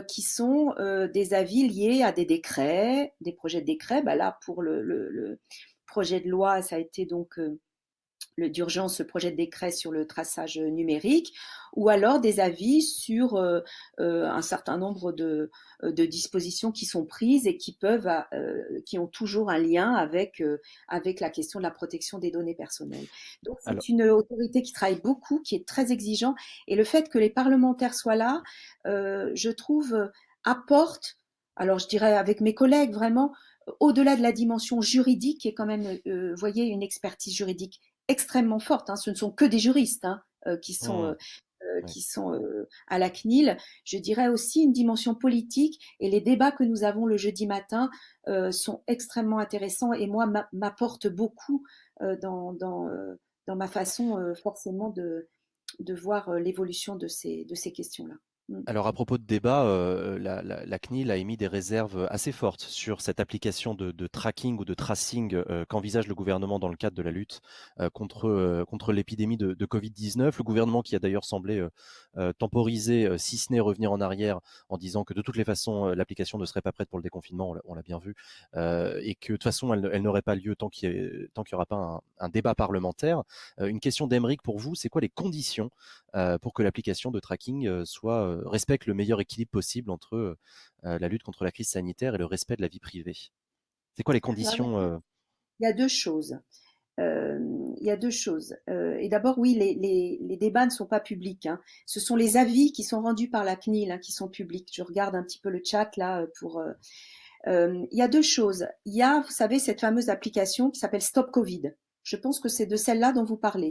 qui sont des avis liés à des décrets, des projets de décrets. Bah là, pour le projet de loi, ça a été donc d'urgence, ce projet de décret sur le traçage numérique, ou alors des avis sur un certain nombre de dispositions qui sont prises et qui ont toujours un lien avec la question de la protection des données personnelles. Donc Alors, c'est une autorité qui travaille beaucoup, qui est très exigeant, et le fait que les parlementaires soient là, je trouve, apporte, alors je dirais avec mes collègues vraiment, au-delà de la dimension juridique, qui est quand même, vous voyez, une expertise juridique extrêmement forte, hein. Ce ne sont que des juristes hein, hmm, ouais. qui sont à la CNIL. Je dirais aussi une dimension politique, et les débats que nous avons le jeudi matin sont extrêmement intéressants, et moi m'apportent beaucoup dans ma façon forcément de voir l'évolution de ces questions-là. Mm. Alors, à propos de débat, la CNIL a émis des réserves assez fortes sur cette application de tracking ou de tracing qu'envisage le gouvernement dans le cadre de la lutte contre l'épidémie de Covid-19. Le gouvernement qui a d'ailleurs semblé temporiser, si ce n'est revenir en arrière, en disant que de toutes les façons, l'application ne serait pas prête pour le déconfinement, on l'a bien vu, et que de toute façon, elle n'aurait pas lieu tant qu'il n'y aura pas un débat parlementaire. Une question d'Emeric pour vous, c'est quoi les conditions pour que l'application de tracking respecte le meilleur équilibre possible entre la lutte contre la crise sanitaire et le respect de la vie privée? C'est quoi les Alors, conditions il y a deux choses. Il y a deux choses. Et d'abord, oui, les débats ne sont pas publics, hein. Ce sont les avis qui sont rendus par la CNIL hein, qui sont publics. Je regarde un petit peu le chat là pour Il y a deux choses. Il y a, vous savez, cette fameuse application qui s'appelle Stop Covid. Je pense que c'est de celle-là dont vous parlez.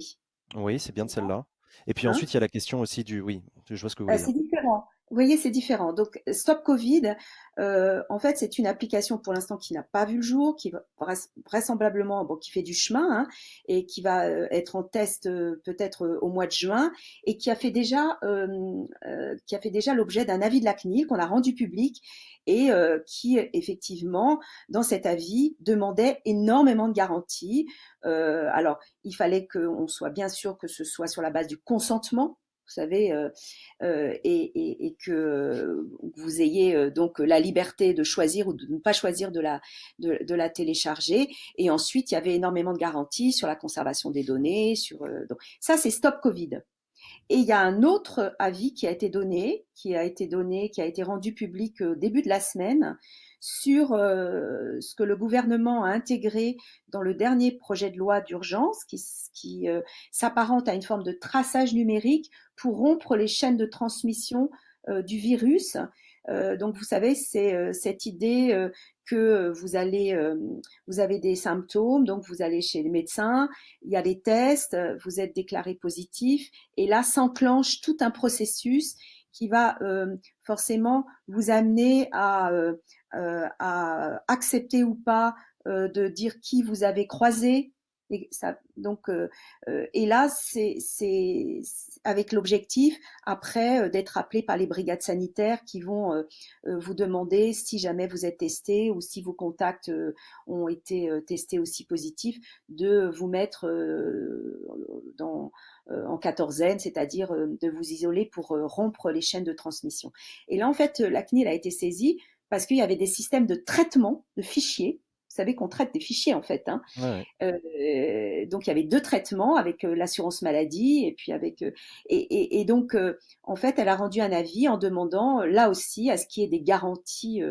Oui, c'est bien de celle-là. Et puis Hein. ensuite, il y a la question aussi du... Oui, je vois ce que vous voulez dire. C'est différent. Vous voyez, c'est différent. Donc, Stop Covid, en fait, c'est une application pour l'instant qui n'a pas vu le jour, qui va vraisemblablement, bon, qui fait du chemin, hein, et qui va être en test peut-être au mois de juin, et qui a fait déjà l'objet d'un avis de la CNIL qu'on a rendu public et qui effectivement, dans cet avis, demandait énormément de garanties. Alors, il fallait qu'on soit bien sûr que ce soit sur la base du consentement. Vous savez, et que vous ayez donc la liberté de choisir ou de ne pas choisir de la télécharger. Et ensuite, il y avait énormément de garanties sur la conservation des données. Donc, ça, c'est Stop Covid. Et il y a un autre avis qui a été rendu public au début de la semaine sur ce que le gouvernement a intégré dans le dernier projet de loi d'urgence qui s'apparente à une forme de traçage numérique pour rompre les chaînes de transmission du virus. Donc vous savez, c'est cette idée que vous avez des symptômes, donc vous allez chez le médecin, il y a des tests, vous êtes déclaré positif, et là s'enclenche tout un processus qui va forcément vous amener à accepter ou pas de dire qui vous avez croisé. Et, ça, donc, et là, c'est avec l'objectif, après, d'être appelé par les brigades sanitaires qui vont vous demander si jamais vous êtes testé ou si vos contacts ont été testés aussi positifs, de vous mettre en quatorzaine, c'est-à-dire de vous isoler pour rompre les chaînes de transmission. Et là, en fait, la CNIL a été saisie parce qu'il y avait des systèmes de traitement de fichiers. Vous savez qu'on traite des fichiers en fait. Hein. Ouais, ouais. Donc il y avait deux traitements avec l'assurance maladie et puis avec et donc en fait elle a rendu un avis en demandant là aussi à ce qu'il y ait des garanties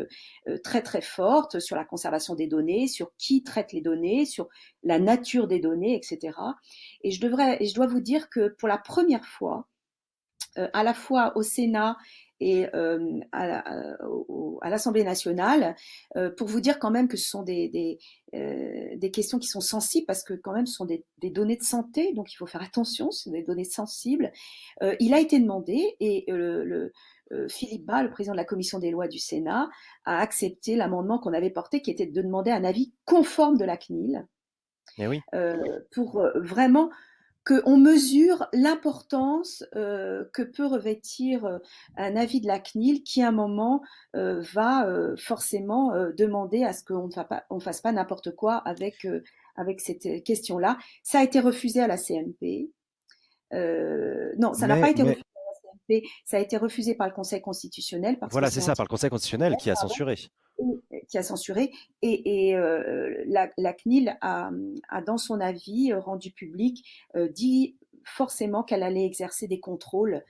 très très fortes sur la conservation des données, sur qui traite les données, sur la nature des données, etc. Et je dois vous dire que pour la première fois à la fois au Sénat et à l'Assemblée nationale, pour vous dire quand même que ce sont des questions qui sont sensibles parce que quand même ce sont des données de santé, donc il faut faire attention, ce sont des données sensibles. Il a été demandé et Philippe Bas, le président de la commission des lois du Sénat, a accepté l'amendement qu'on avait porté qui était de demander un avis conforme de la CNIL Et oui. pour vraiment qu'on mesure l'importance que peut revêtir un avis de la CNIL qui, à un moment, va forcément demander à ce qu'on ne fasse pas n'importe quoi avec cette question-là. Ça a été refusé à la CMP. Non, ça n'a pas été Mais refusé à la CMP, ça a été refusé par le Conseil constitutionnel parce que voilà, c'est c'est ça, par le Conseil constitutionnel qui a pardon, censuré. qui a censuré. Et la CNIL a, dans son avis rendu public, dit forcément qu'elle allait exercer des contrôles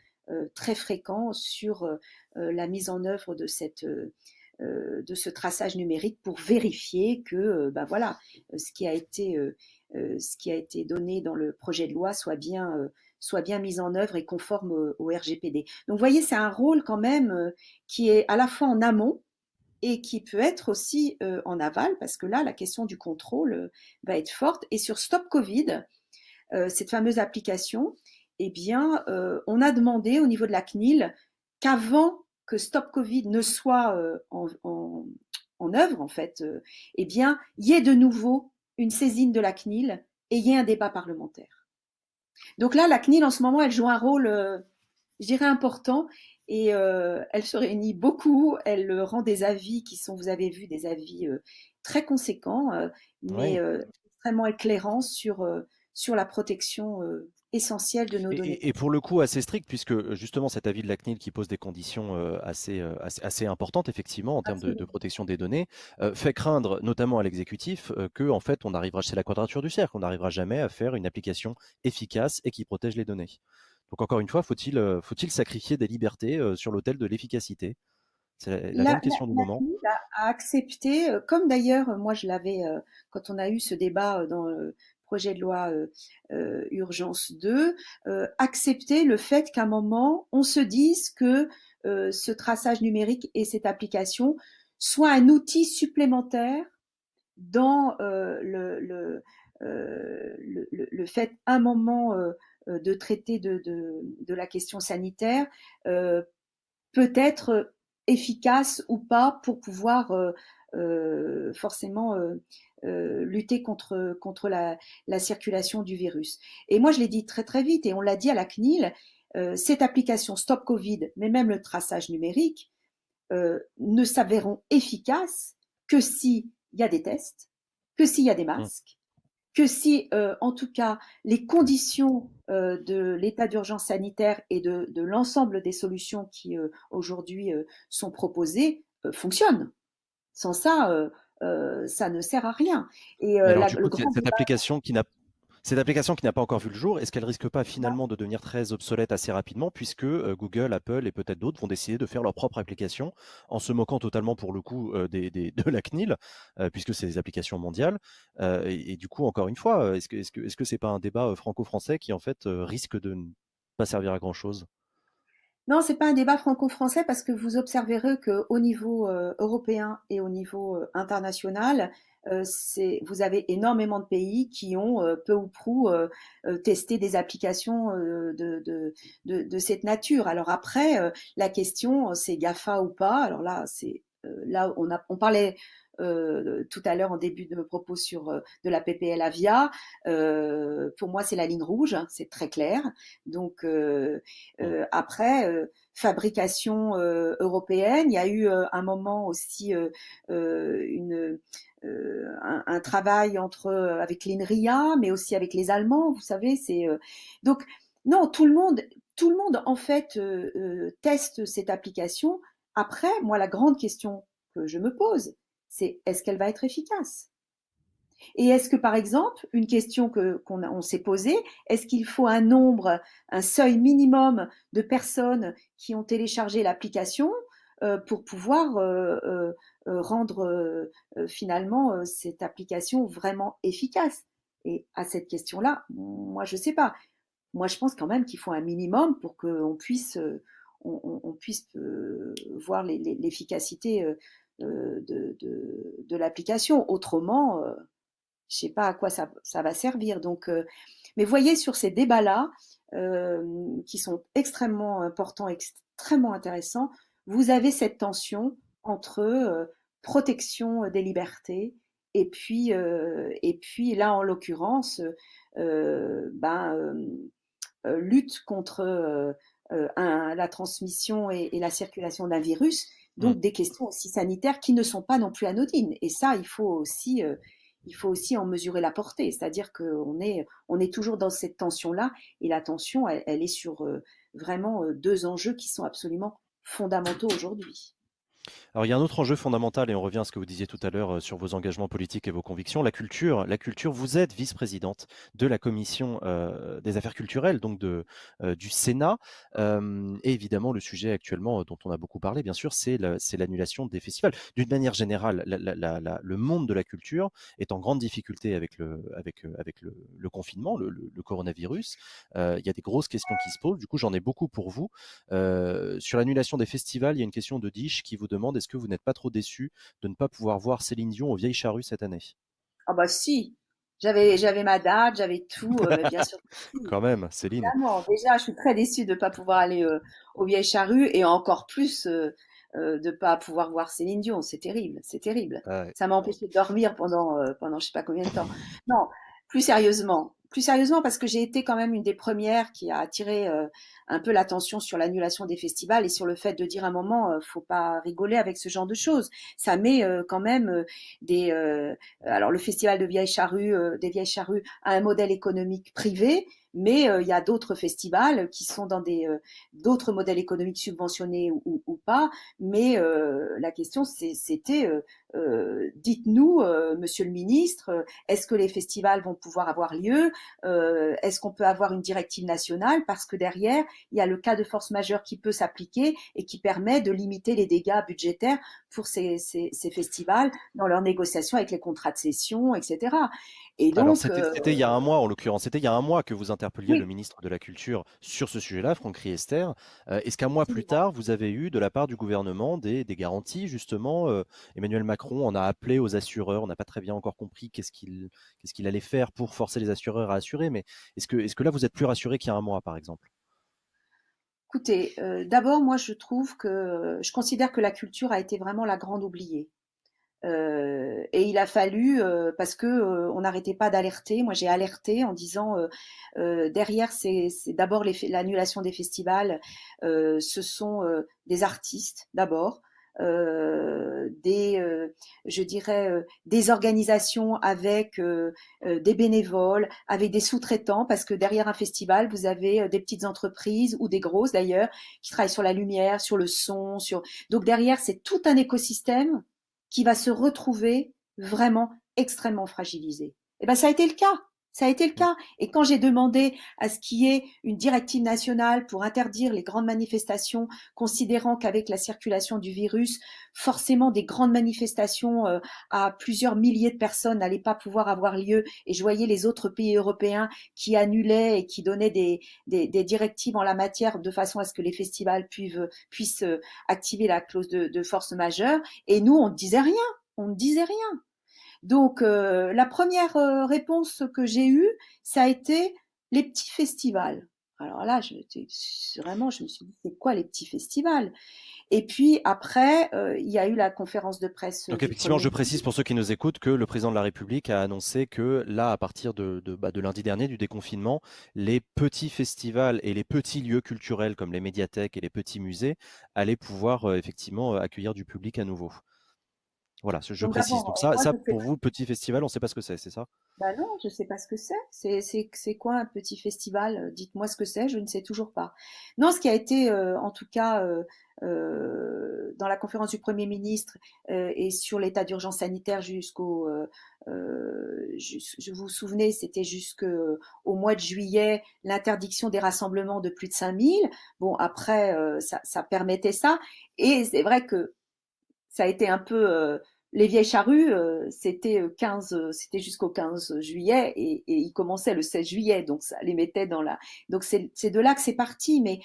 très fréquents sur la mise en œuvre de ce traçage numérique pour vérifier que ben voilà, ce qui a été donné dans le projet de loi soit bien mis en œuvre et conforme au RGPD. Donc vous voyez, c'est un rôle quand même qui est à la fois en amont et qui peut être aussi en aval, parce que là, la question du contrôle va être forte. Et sur Stop Covid, cette fameuse application, eh bien, on a demandé au niveau de la CNIL qu'avant que Stop Covid ne soit en œuvre, en fait, eh bien, il y ait de nouveau une saisine de la CNIL et il y ait un débat parlementaire. Donc là, la CNIL, en ce moment, elle joue un rôle, je dirais, important. Et elle se réunit beaucoup, elle rend des avis qui sont, vous avez vu, des avis très conséquents, mais Oui. extrêmement éclairants sur la protection essentielle de nos données. Et pour le coup, assez strict, puisque justement cet avis de la CNIL qui pose des conditions assez importantes, effectivement, en termes de Absolument. protection des données, fait craindre notamment à l'exécutif que, en fait, on arrivera, c'est la quadrature du cercle, on n'arrivera jamais à faire une application efficace et qui protège les données. Donc, encore une fois, faut-il sacrifier des libertés sur l'autel de l'efficacité? C'est la grande question du La moment. CNIL a accepté, comme d'ailleurs, moi je l'avais, quand on a eu ce débat dans le projet de loi Urgence 2, accepté le fait qu'à un moment, on se dise que ce traçage numérique et cette application soit un outil supplémentaire dans le fait, un moment, de traiter de la question sanitaire, peut être efficace ou pas pour pouvoir forcément lutter contre la circulation du virus. Et moi, je l'ai dit très très vite, et on l'a dit à la CNIL, cette application Stop Covid, mais même le traçage numérique, ne s'avéreront efficaces que s'il y a des tests, que s'il y a des Mmh. masques, que si, en tout cas, les conditions de l'état d'urgence sanitaire et de l'ensemble des solutions qui aujourd'hui sont proposées fonctionnent. Sans ça, ça ne sert à rien. Et Mais alors du le coup, grand cette débat. application qui n'a pas encore vu le jour, est-ce qu'elle risque pas Non, finalement de devenir très obsolète assez rapidement puisque Google, Apple et peut-être d'autres vont décider de faire leur propre application en se moquant totalement pour le coup de la CNIL puisque c'est des applications mondiales et du coup encore une fois est-ce que c'est pas un débat franco-français qui en fait risque de ne pas servir à grand chose? non, c'est pas un débat franco-français parce que vous observerez qu'au niveau européen et au niveau international, vous avez énormément de pays qui ont peu ou prou testé des applications de cette nature. Alors après, la question, c'est GAFA ou pas. Alors là, là on parlait tout à l'heure en début de propos sur de la PPL Avia. Pour moi, c'est la ligne rouge, hein, c'est très clair. Donc Mm. après, fabrication européenne. Il y a eu un moment aussi un travail avec l'INRIA, mais aussi avec les Allemands. Vous savez, donc non, tout le monde en fait teste cette application. Après, moi, la grande question que je me pose, c'est est-ce qu'elle va être efficace? Et est-ce que, par exemple, une question qu'on s'est posée, est-ce qu'il faut un seuil minimum de personnes qui ont téléchargé l'application pour pouvoir rendre finalement cette application vraiment efficace? Et à cette question-là, moi, je ne sais pas. Moi, je pense quand même qu'il faut un minimum pour qu'on puisse, on puisse voir l'efficacité de l'application. Autrement, je sais pas à quoi ça va servir. Donc, mais voyez sur ces débats-là, qui sont extrêmement importants, extrêmement intéressants, vous avez cette tension entre protection des libertés et puis là, en l'occurrence, ben, lutte contre la transmission et la circulation d'un virus, Mm. donc des questions aussi sanitaires qui ne sont pas non plus anodines. Et ça, il faut aussi en mesurer la portée, c'est-à-dire on est toujours dans cette tension-là, et la tension, elle est sur vraiment deux enjeux qui sont absolument fondamentaux aujourd'hui. Alors, il y a un autre enjeu fondamental, et on revient à ce que vous disiez tout à l'heure sur vos engagements politiques et vos convictions, la culture. La culture, vous êtes vice-présidente de la commission des affaires culturelles, donc du Sénat. Et évidemment, le sujet actuellement dont on a beaucoup parlé, bien sûr, c'est l'annulation des festivals. D'une manière générale, le monde de la culture est en grande difficulté avec le confinement, le coronavirus. Il y a des grosses questions qui se posent. Du coup, j'en ai beaucoup pour vous. Sur l'annulation des festivals, il y a une question de Dish qui vous demande est-ce que vous n'êtes pas trop déçu de ne pas pouvoir voir Céline Dion aux Vieilles Charrues cette année? Ah bah si, j'avais ma date, j'avais tout, mais bien sûr que si. Quand même, Céline. Évidemment, déjà, je suis très déçue de ne pas pouvoir aller aux Vieilles Charrues, et encore plus de ne pas pouvoir voir Céline Dion. C'est terrible, c'est terrible. Ah ouais. Ça m'a empêché de dormir pendant je sais pas combien de temps. Non, plus sérieusement, parce que j'ai été quand même une des premières qui a attiré un peu l'attention sur l'annulation des festivals et sur le fait de dire à un moment, faut pas rigoler avec ce genre de choses. Ça met quand même des. Alors le festival de Vieilles Charrues, des Vieilles Charrues a un modèle économique privé, mais il y a d'autres festivals qui sont dans d'autres modèles économiques subventionnés ou pas. Mais la question, c'était dites-nous, Monsieur le ministre, est-ce que les festivals vont pouvoir avoir lieu? Est-ce qu'on peut avoir une directive nationale? Parce que derrière, il y a le cas de force majeure qui peut s'appliquer et qui permet de limiter les dégâts budgétaires pour ces festivals dans leurs négociations avec les contrats de cession, etc. Et Alors, donc, c'était il y a un mois, en l'occurrence. C'était il y a un mois que vous interpelliez le oui, ministre de la Culture sur ce sujet-là, Franck Riester. Est-ce qu'un mois plus absolument. tard, vous avez eu de la part du gouvernement des garanties, justement Emmanuel Macron en a appelé aux assureurs. On n'a pas très bien encore compris qu'est-ce qu'il allait faire pour forcer les assureurs à assurer. Mais est-ce que là, vous êtes plus rassuré qu'il y a un mois, par exemple? Écoutez, d'abord, moi, je considère que la culture a été vraiment la grande oubliée. Et il a fallu, parce que on n'arrêtait pas d'alerter. Moi, j'ai alerté en disant derrière, c'est d'abord l'annulation des festivals. Ce sont des artistes d'abord, je dirais, des organisations avec des bénévoles, avec des sous-traitants, parce que derrière un festival, vous avez des petites entreprises ou des grosses d'ailleurs qui travaillent sur la lumière, sur le son, donc derrière, c'est tout un écosystème qui va se retrouver vraiment extrêmement fragilisé. Et ben ça a été le cas. Ça a été le Mm. cas. Et quand j'ai demandé à ce qu'il y ait une directive nationale pour interdire les grandes manifestations, considérant qu'avec la circulation du virus, forcément des grandes manifestations à plusieurs milliers de personnes n'allaient pas pouvoir avoir lieu, et je voyais les autres pays européens qui annulaient et qui donnaient des directives en la matière de façon à ce que les festivals puissent activer la clause de force majeure, et nous, on ne disait rien. On ne disait rien. Donc, la première réponse que j'ai eue, ça a été les petits festivals. Alors là, vraiment, je me suis dit, c'est quoi les petits festivals? Et puis après, il y a eu la conférence de presse Donc du effectivement, Premier je précise ministre. pour ceux qui nous écoutent que le président de la République a annoncé que là, à partir de lundi dernier, du déconfinement, les petits festivals et les petits lieux culturels comme les médiathèques et les petits musées allaient pouvoir effectivement accueillir du public à nouveau. Voilà, je Donc précise. Donc d'abord, ça, moi, ça je fais pour vous, petit festival, on ne sait pas ce que c'est ça? bah non, je sais pas ce que c'est. C'est quoi un petit festival? Dites-moi ce que c'est, je ne sais toujours pas. Non, ce qui a été, en tout cas, dans la conférence du Premier ministre et sur l'état d'urgence sanitaire je vous souvenez, c'était jusqu'au mois de juillet, l'interdiction des rassemblements de plus de 5000. Bon, après, ça permettait ça. Et c'est vrai que ça a été un peu les vieilles charrues, c'était jusqu'au 15 juillet et il commençait le 16 juillet, donc ça les mettait dans la. Donc c'est de là que c'est parti, mais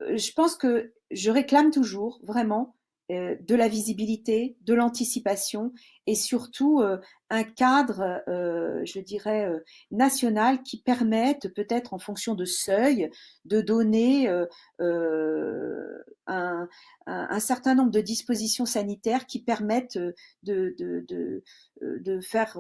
je pense que je réclame toujours vraiment de la visibilité, de l'anticipation et surtout un cadre, je dirais, national qui permette peut-être en fonction de seuil de donner un certain nombre de dispositions sanitaires qui permettent de faire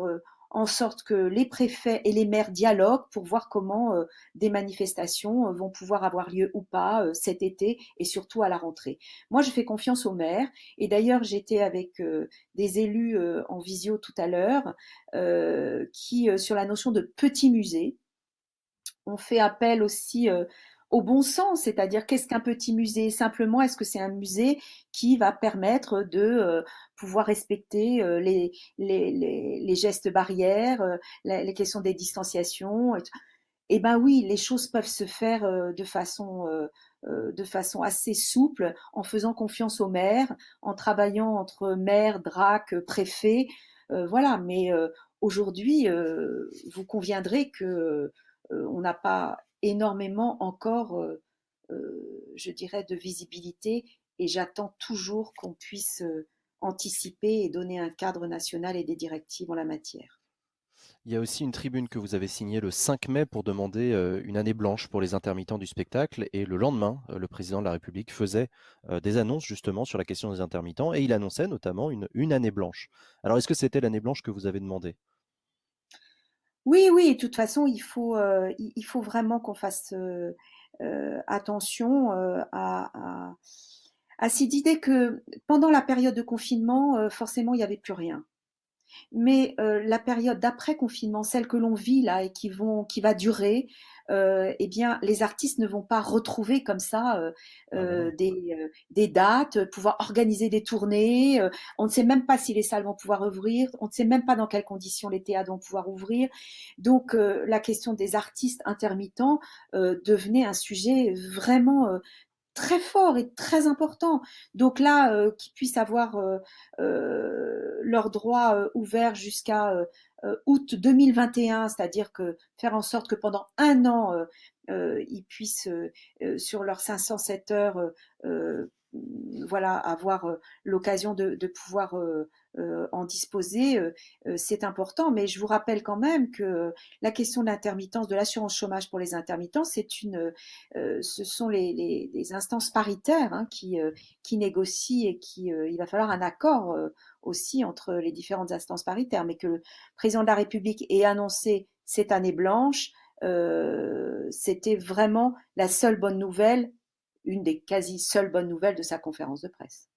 en sorte que les préfets et les maires dialoguent pour voir comment des manifestations vont pouvoir avoir lieu ou pas cet été et surtout à la rentrée. Moi, je fais confiance aux maires et d'ailleurs, j'étais avec des élus en visio tout à l'heure qui, sur la notion de petit musée, on fait appel aussi au bon sens, c'est-à-dire qu'est-ce qu'un petit musée? Simplement, est-ce que c'est un musée qui va permettre de pouvoir respecter les gestes barrières, les questions des distanciations? Eh ben oui, les choses peuvent se faire de façon assez souple, en faisant confiance aux maires, en travaillant entre maires, DRAC, préfets, voilà. Mais aujourd'hui, vous conviendrez que on n'a pas énormément encore, je dirais, de visibilité, et j'attends toujours qu'on puisse anticiper et donner un cadre national et des directives en la matière. Il y a aussi une tribune que vous avez signée le 5 mai pour demander une année blanche pour les intermittents du spectacle. Et le lendemain, le président de la République faisait des annonces justement sur la question des intermittents et il annonçait notamment une année blanche. Alors, est-ce que c'était l'année blanche que vous avez demandé? Oui, oui, de toute façon, il faut vraiment qu'on fasse attention à cette idée que pendant la période de confinement, forcément, il n'y avait plus rien. Mais la période d'après-confinement, celle que l'on vit là et qui va durer, eh bien, les artistes ne vont pas retrouver comme ça Ah bah non. des dates, pouvoir organiser des tournées. On ne sait même pas si les salles vont pouvoir ouvrir. On ne sait même pas dans quelles conditions les théâtres vont pouvoir ouvrir. Donc, la question des artistes intermittents devenait un sujet vraiment très fort et très important. Donc là, qu'ils puissent avoir leurs droits ouverts jusqu'à août 2021, c'est-à-dire que faire en sorte que pendant un an, ils puissent, sur leurs 507 heures, voilà, avoir l'occasion de pouvoir en disposer, c'est important. Mais je vous rappelle quand même que la question de l'intermittence, de l'assurance chômage pour les intermittents, ce sont les instances paritaires hein, qui négocient et il va falloir un accord aussi entre les différentes instances paritaires. Mais que le président de la République ait annoncé cette année blanche, c'était vraiment la seule bonne nouvelle, une des quasi seules bonnes nouvelles de sa conférence de presse.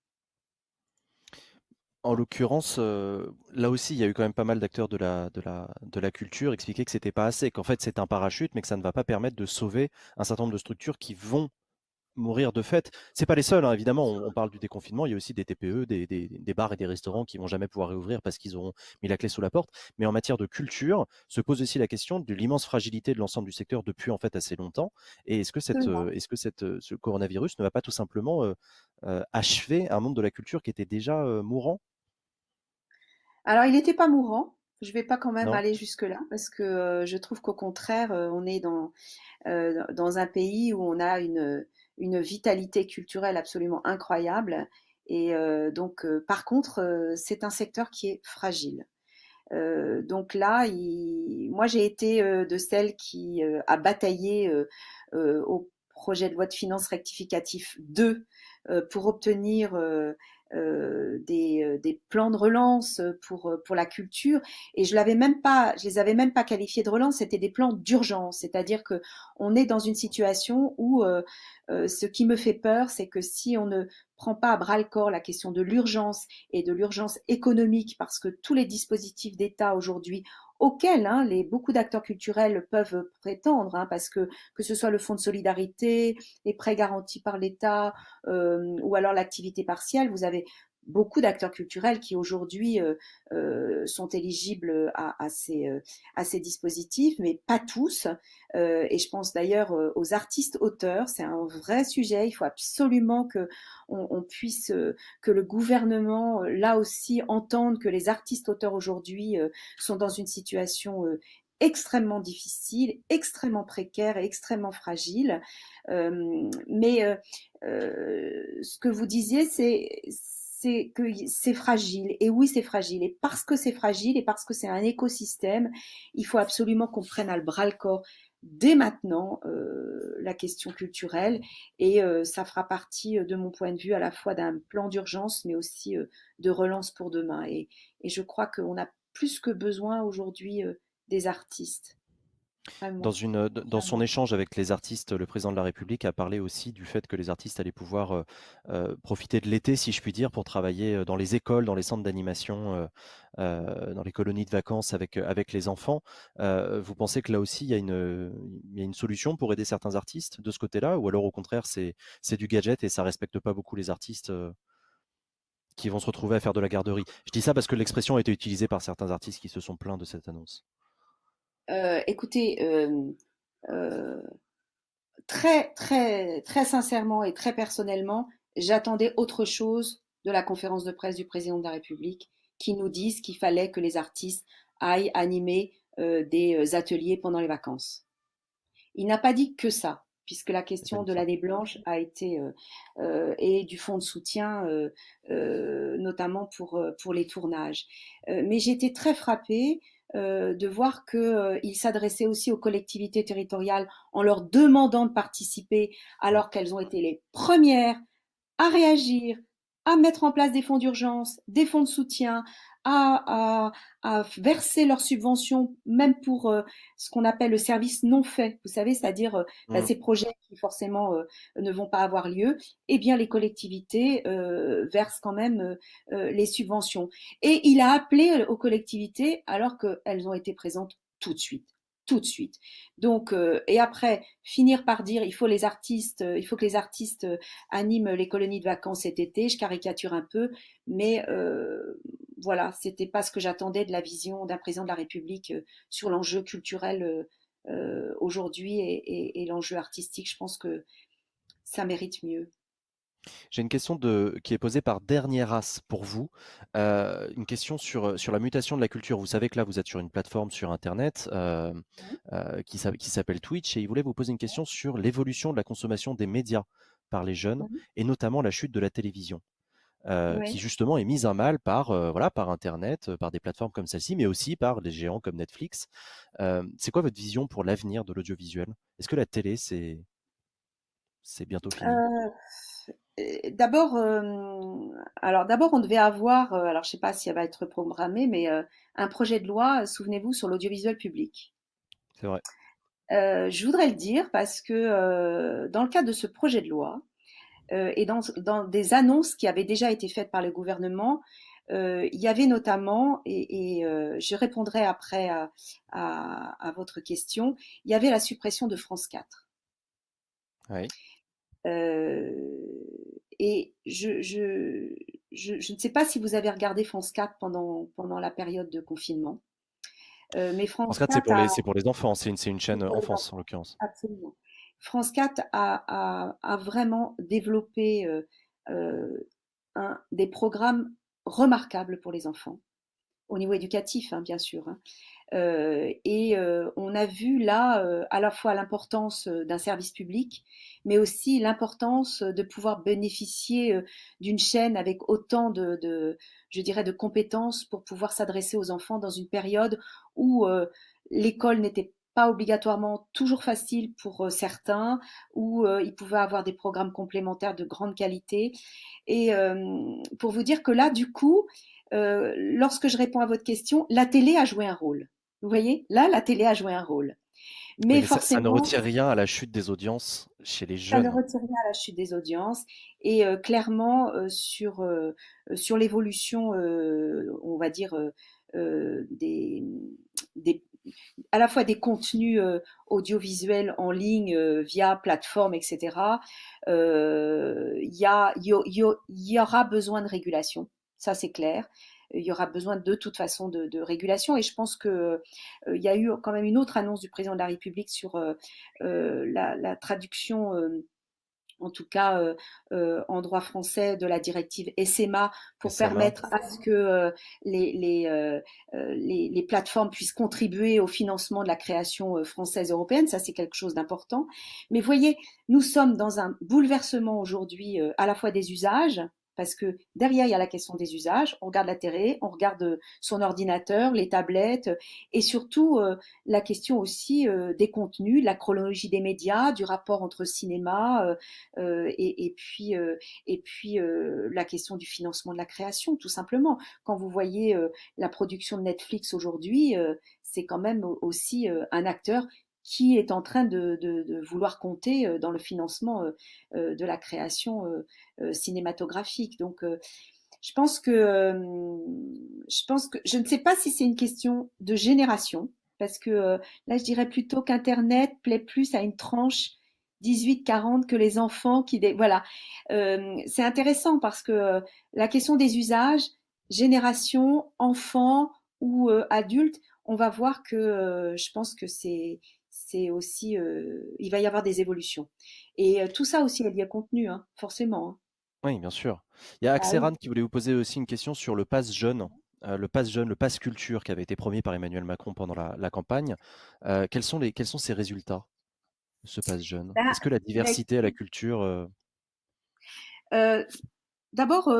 En l'occurrence, là aussi, il y a eu quand même pas mal d'acteurs de la culture expliquer que c'était pas assez, qu'en fait c'est un parachute, mais que ça ne va pas permettre de sauver un certain nombre de structures qui vont mourir de fait. C'est pas les seuls, hein, évidemment. On parle du déconfinement. Il y a aussi des TPE, des bars et des restaurants qui vont jamais pouvoir réouvrir parce qu'ils auront mis la clé sous la porte. Mais en matière de culture, se pose aussi la question de l'immense fragilité de l'ensemble du secteur depuis en fait assez longtemps. Et ce coronavirus ne va pas tout simplement achever un monde de la culture qui était déjà mourant? Alors, il n'était pas mourant. Je ne vais pas quand même Non. aller jusque-là parce que je trouve qu'au contraire, on est dans un pays où on a une vitalité culturelle absolument incroyable. Et donc, par contre, c'est un secteur qui est fragile. Donc là, moi j'ai été de celle qui a bataillé au projet de loi de finances rectificatif 2 pour obtenir des plans de relance pour la culture. Et je les avais même pas qualifiés de relance, c'était des plans d'urgence. C'est-à-dire que on est dans une situation où ce qui me fait peur, c'est que si on ne prend pas à bras le corps la question de l'urgence et de l'urgence économique, parce que tous les dispositifs d'État aujourd'hui auxquels hein, beaucoup d'acteurs culturels peuvent prétendre, hein, parce que ce soit le fonds de solidarité, les prêts garantis par l'État ou alors l'activité partielle, vous avez beaucoup d'acteurs culturels qui aujourd'hui sont éligibles à ces dispositifs, mais pas tous. Et je pense d'ailleurs aux artistes auteurs, c'est un vrai sujet. Il faut absolument que on puisse, que le gouvernement, là aussi, entende que les artistes auteurs aujourd'hui sont dans une situation extrêmement difficile, extrêmement précaire et extrêmement fragile. Mais ce que vous disiez, c'est que c'est fragile. Et oui, c'est fragile. Et parce que c'est fragile et parce que c'est un écosystème, il faut absolument qu'on prenne à le bras le corps dès maintenant la question culturelle. Et ça fera partie, de mon point de vue, à la fois d'un plan d'urgence, mais aussi de relance pour demain. Et je crois qu'on a plus que besoin aujourd'hui des artistes. Vraiment. Dans son échange avec les artistes, le président de la République a parlé aussi du fait que les artistes allaient pouvoir profiter de l'été, si je puis dire, pour travailler dans les écoles, dans les centres d'animation, dans les colonies de vacances avec les enfants. Vous pensez que là aussi, il y a une solution pour aider certains artistes de ce côté-là, ou alors au contraire, c'est du gadget et ça respecte pas beaucoup les artistes qui vont se retrouver à faire de la garderie? Je dis ça parce que l'expression a été utilisée par certains artistes qui se sont plaints de cette annonce. Écoutez, euh, très sincèrement et très personnellement, j'attendais autre chose de la conférence de presse du président de la République qui nous dise qu'il fallait que les artistes aillent animer des ateliers pendant les vacances. Il n'a pas dit que ça, puisque la C'est pas question dit de ça. l'année blanche a été et du fonds de soutien, notamment pour les tournages. Mais j'ai été très frappée de voir qu'il s'adressait aussi aux collectivités territoriales en leur demandant de participer, Mm. alors qu'elles ont été les premières à réagir à mettre en place des fonds d'urgence, des fonds de soutien, à, à verser leurs subventions, même pour ce qu'on appelle le service non fait, vous savez, c'est-à-dire Mmh. ces projets qui forcément ne vont pas avoir lieu, eh bien les collectivités versent quand même les subventions. Et il a appelé aux collectivités alors qu'elles ont été présentes tout de suite. Tout de suite. Donc, et après, finir par dire il faut que les artistes animent les colonies de vacances cet été. Je caricature un peu, mais voilà, c'était pas ce que j'attendais de la vision d'un président de la République sur l'enjeu culturel aujourd'hui et l'enjeu artistique. Je pense que ça mérite mieux. J'ai une question qui est posée par Dernier As pour vous. Une question sur la mutation de la culture. Vous savez que là, vous êtes sur une plateforme sur Internet qui s'appelle Twitch et il voulait vous poser une question sur l'évolution de la consommation des médias par les jeunes Mhm. et notamment la chute de la télévision. Qui Ouais. justement est mise à mal voilà, par Internet, par des plateformes comme celle-ci, mais aussi par des géants comme Netflix. C'est quoi votre vision pour l'avenir de l'audiovisuel? Est-ce que la télé, c'est bientôt fini? Euh, D'abord, d'abord, on devait avoir, alors je sais pas si elle va être programmée, mais un projet de loi, souvenez-vous, sur l'audiovisuel public. C'est vrai. Je voudrais le dire parce que dans le cadre de ce projet de loi et dans des annonces qui avaient déjà été faites par le gouvernement, il y avait notamment, et je répondrai après à votre question, il y avait la suppression de France 4. Oui. Euh, et je ne sais pas si vous avez regardé France 4 pendant la période de confinement, mais France France 4, 4 a, c'est pour les enfants. C'est une chaîne pour les enfance, en enfants, l'occurrence. absolument. France 4 a vraiment développé euh, des programmes remarquables pour les enfants, au niveau éducatif, hein, bien sûr. Hein. Et on a vu là à la fois l'importance d'un service public, mais aussi l'importance de pouvoir bénéficier d'une chaîne avec autant je dirais, de compétences pour pouvoir s'adresser aux enfants dans une période où l'école n'était pas obligatoirement toujours facile pour certains, où ils pouvaient avoir des programmes complémentaires de grande qualité. Et pour vous dire que là, du coup, lorsque je réponds à votre question, la télé a joué un rôle. Vous voyez, là, la télé a joué un rôle. Oui, Mais mais ça ne forcément, retire rien à la chute des audiences chez les ça ne jeunes. retire rien à la chute des audiences. Et clairement, sur l'évolution, on va dire, des, des, à la fois des contenus audiovisuels en ligne via plateforme, etc., il y aura besoin de régulation, ça c'est clair. Il y aura besoin de toute façon de régulation et je pense que il y a eu quand même une autre annonce du président de la République sur la traduction en tout cas en droit français de la directive SMA pour SMA. permettre à ce que les, les, les plateformes puissent contribuer au financement de la création française et européenne. Ça, c'est quelque chose d'important. Mais voyez, nous sommes dans un bouleversement aujourd'hui à la fois des usages, parce que derrière, il y a la question des usages. On regarde la télé, on regarde son ordinateur, les tablettes, et surtout la question aussi des contenus, de la chronologie des médias, du rapport entre cinéma, et puis la question du financement de la création, tout simplement. Quand vous voyez la production de Netflix aujourd'hui, c'est quand même aussi un acteur qui est en train de vouloir compter dans le financement de la création cinématographique. Donc, je pense que je ne sais pas si c'est une question de génération, parce que là, je dirais plutôt qu'Internet plaît plus à une tranche 18-40 que les enfants voilà. C'est intéressant parce que la question des usages, génération, enfants ou adultes, on va voir que je pense que c'est aussi il va y avoir des évolutions. Et tout ça aussi est lié au contenu, hein, forcément. Hein. Oui, bien sûr. Il y a Ah oui. Axeran qui voulait vous poser aussi une question sur le pass jeune. Le pass culture qui avait été promis par Emmanuel Macron pendant la campagne. Quels sont ses résultats, ce pass jeune? Ben, Est-ce que la ben, diversité à la culture, euh, d'abord,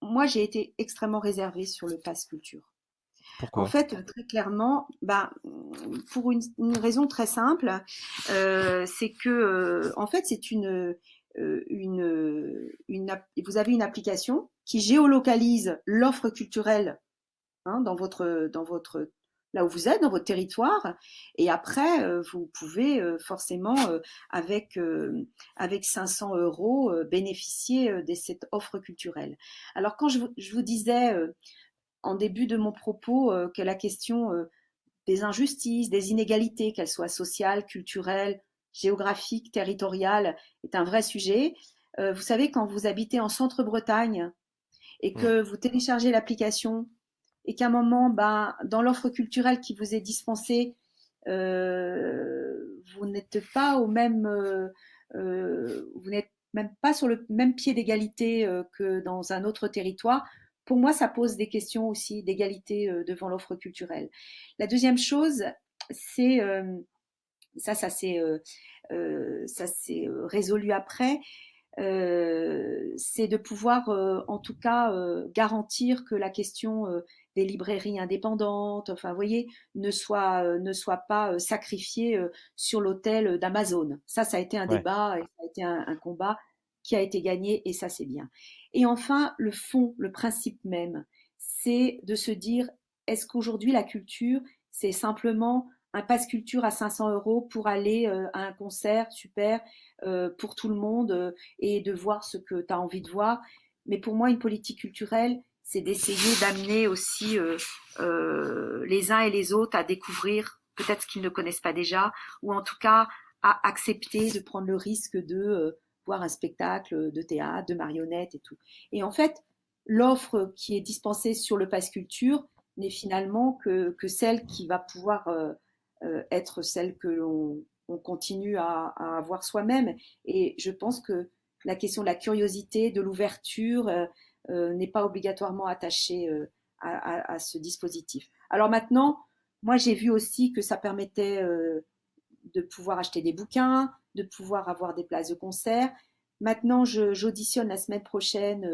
moi j'ai été extrêmement réservée sur le pass culture. En pourquoi? fait, très clairement, bah, pour une raison très simple, c'est que, en fait, vous avez une application qui géolocalise l'offre culturelle, hein, là où vous êtes, dans votre territoire. Et après, vous pouvez forcément, avec 500 euros, bénéficier de cette offre culturelle. Alors, quand je vous disais en début de mon propos que la question des injustices, des inégalités, qu'elles soient sociales, culturelles, géographiques, territoriales, est un vrai sujet. Vous savez, quand vous habitez en Centre-Bretagne et Mm. que vous téléchargez l'application et qu'à un moment, ben, dans l'offre culturelle qui vous est dispensée, vous n'êtes pas vous n'êtes même pas sur le même pied d'égalité que dans un autre territoire. Pour moi, ça pose des questions aussi d'égalité devant l'offre culturelle. La deuxième chose, c'est ça s'est résolu après, c'est de pouvoir, en tout cas, garantir que la question des librairies indépendantes, enfin, vous voyez, ne soit pas sacrifiée sur l'autel d'Amazon. Ça a été un Ouais. débat et ça a été un combat qui a été gagné et ça, c'est bien. Et enfin, le fond, le principe même, c'est de se dire, est-ce qu'aujourd'hui, la culture, c'est simplement un pass culture à 500 euros pour aller à un concert, super, pour tout le monde, et de voir ce que tu as envie de voir. Mais pour moi, une politique culturelle, c'est d'essayer d'amener aussi les uns et les autres à découvrir peut-être ce qu'ils ne connaissent pas déjà, ou en tout cas à accepter de prendre le risque de voir un spectacle de théâtre, de marionnettes et tout. Et en fait, l'offre qui est dispensée sur le Pass Culture n'est finalement que celle qui va pouvoir être celle que l'on continue à avoir soi-même. Et je pense que la question de la curiosité, de l'ouverture, n'est pas obligatoirement attachée à ce dispositif. Alors maintenant, moi j'ai vu aussi que ça permettait de pouvoir acheter des bouquins, de pouvoir avoir des places de concert. Maintenant, j'auditionne la semaine prochaine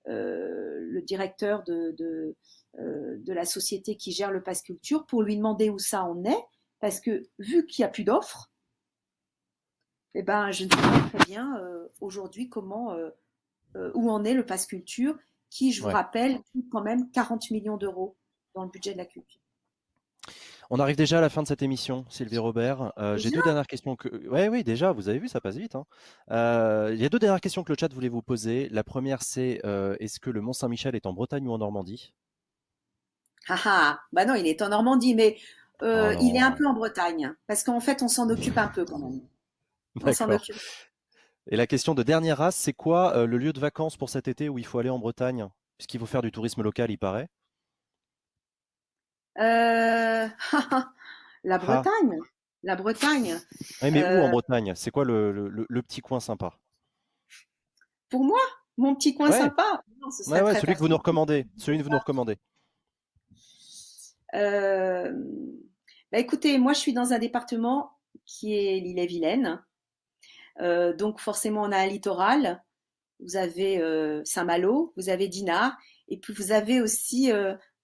le directeur de la société qui gère le Pass Culture pour lui demander où ça en est, parce que vu qu'il n'y a plus d'offres, eh ben, je ne sais pas très bien aujourd'hui où en est le Pass Culture, qui, je vous Ouais. rappelle, coûte quand même 40 millions d'euros dans le budget de la culture. On arrive déjà à la fin de cette émission, Sylvie Robert. J'ai Déjà. deux dernières questions que. Ouais, oui, déjà, vous avez vu, ça passe vite, hein. Il y a deux dernières questions que le chat voulait vous poser. La première, c'est est-ce que le Mont-Saint-Michel est en Bretagne ou en Normandie? Ah ah, bah non, il est en Normandie, mais Oh il est un non, peu en Bretagne, parce qu'en fait, on s'en occupe un peu quand même. On s'en d'accord. occupe. Et la question de dernière race, c'est quoi le lieu de vacances pour cet été où il faut aller en Bretagne? Puisqu'il faut faire du tourisme local, il paraît. Euh, la Ah, Bretagne, la Bretagne. ouais, mais où en Euh, Bretagne? C'est quoi le petit coin sympa? pour moi, mon petit coin Ouais, sympa, non, ce ouais, serait ouais, très celui que vous nous personnel. recommandez. Celui que vous nous recommandez. Euh, bah écoutez, moi je suis dans un département qui est l'Ille-et-Vilaine. Donc forcément on a un littoral, vous avez Saint-Malo, vous avez Dinard, et puis vous avez aussi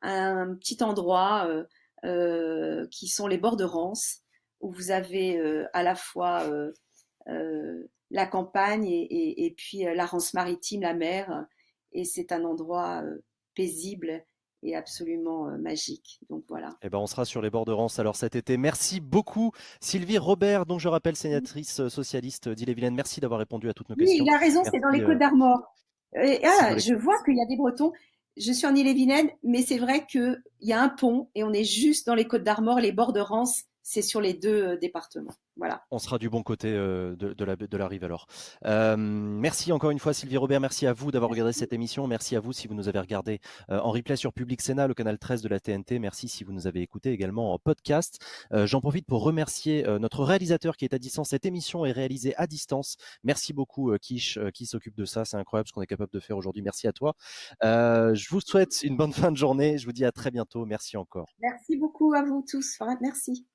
un petit endroit qui sont les bords de Rance, où vous avez à la fois la campagne et puis la Rance maritime, la mer, et c'est un endroit paisible et absolument magique. Donc voilà. Eh ben, on sera sur les bords de Rance alors cet été. Merci beaucoup, Sylvie Robert, dont je rappelle sénatrice socialiste d'Ille-et-Vilaine. Merci d'avoir répondu à toutes nos Oui, questions. il a raison, c'est dans les Merci. Côtes d'Armor. Et Si vous ah, voulez. je vois qu'il y a des Bretons. Je suis en Ille-et-Vilaine, mais c'est vrai qu'il y a un pont et on est juste dans les Côtes d'Armor, les bords de Rance, c'est sur les deux départements. Voilà. On sera du bon côté de la rive alors. Merci encore une fois Sylvie Robert, merci à vous d'avoir regardé cette émission, merci à vous si vous nous avez regardé en replay sur Public Sénat, le canal 13 de la TNT, merci si vous nous avez écouté également en podcast. J'en profite pour remercier notre réalisateur qui est à distance. Cette émission est réalisée à distance. Merci beaucoup Kish qui s'occupe de ça, c'est incroyable ce qu'on est capable de faire aujourd'hui. Merci à toi. Je vous souhaite une bonne fin de journée, je vous dis à très bientôt, merci encore. Merci beaucoup à vous tous. Merci.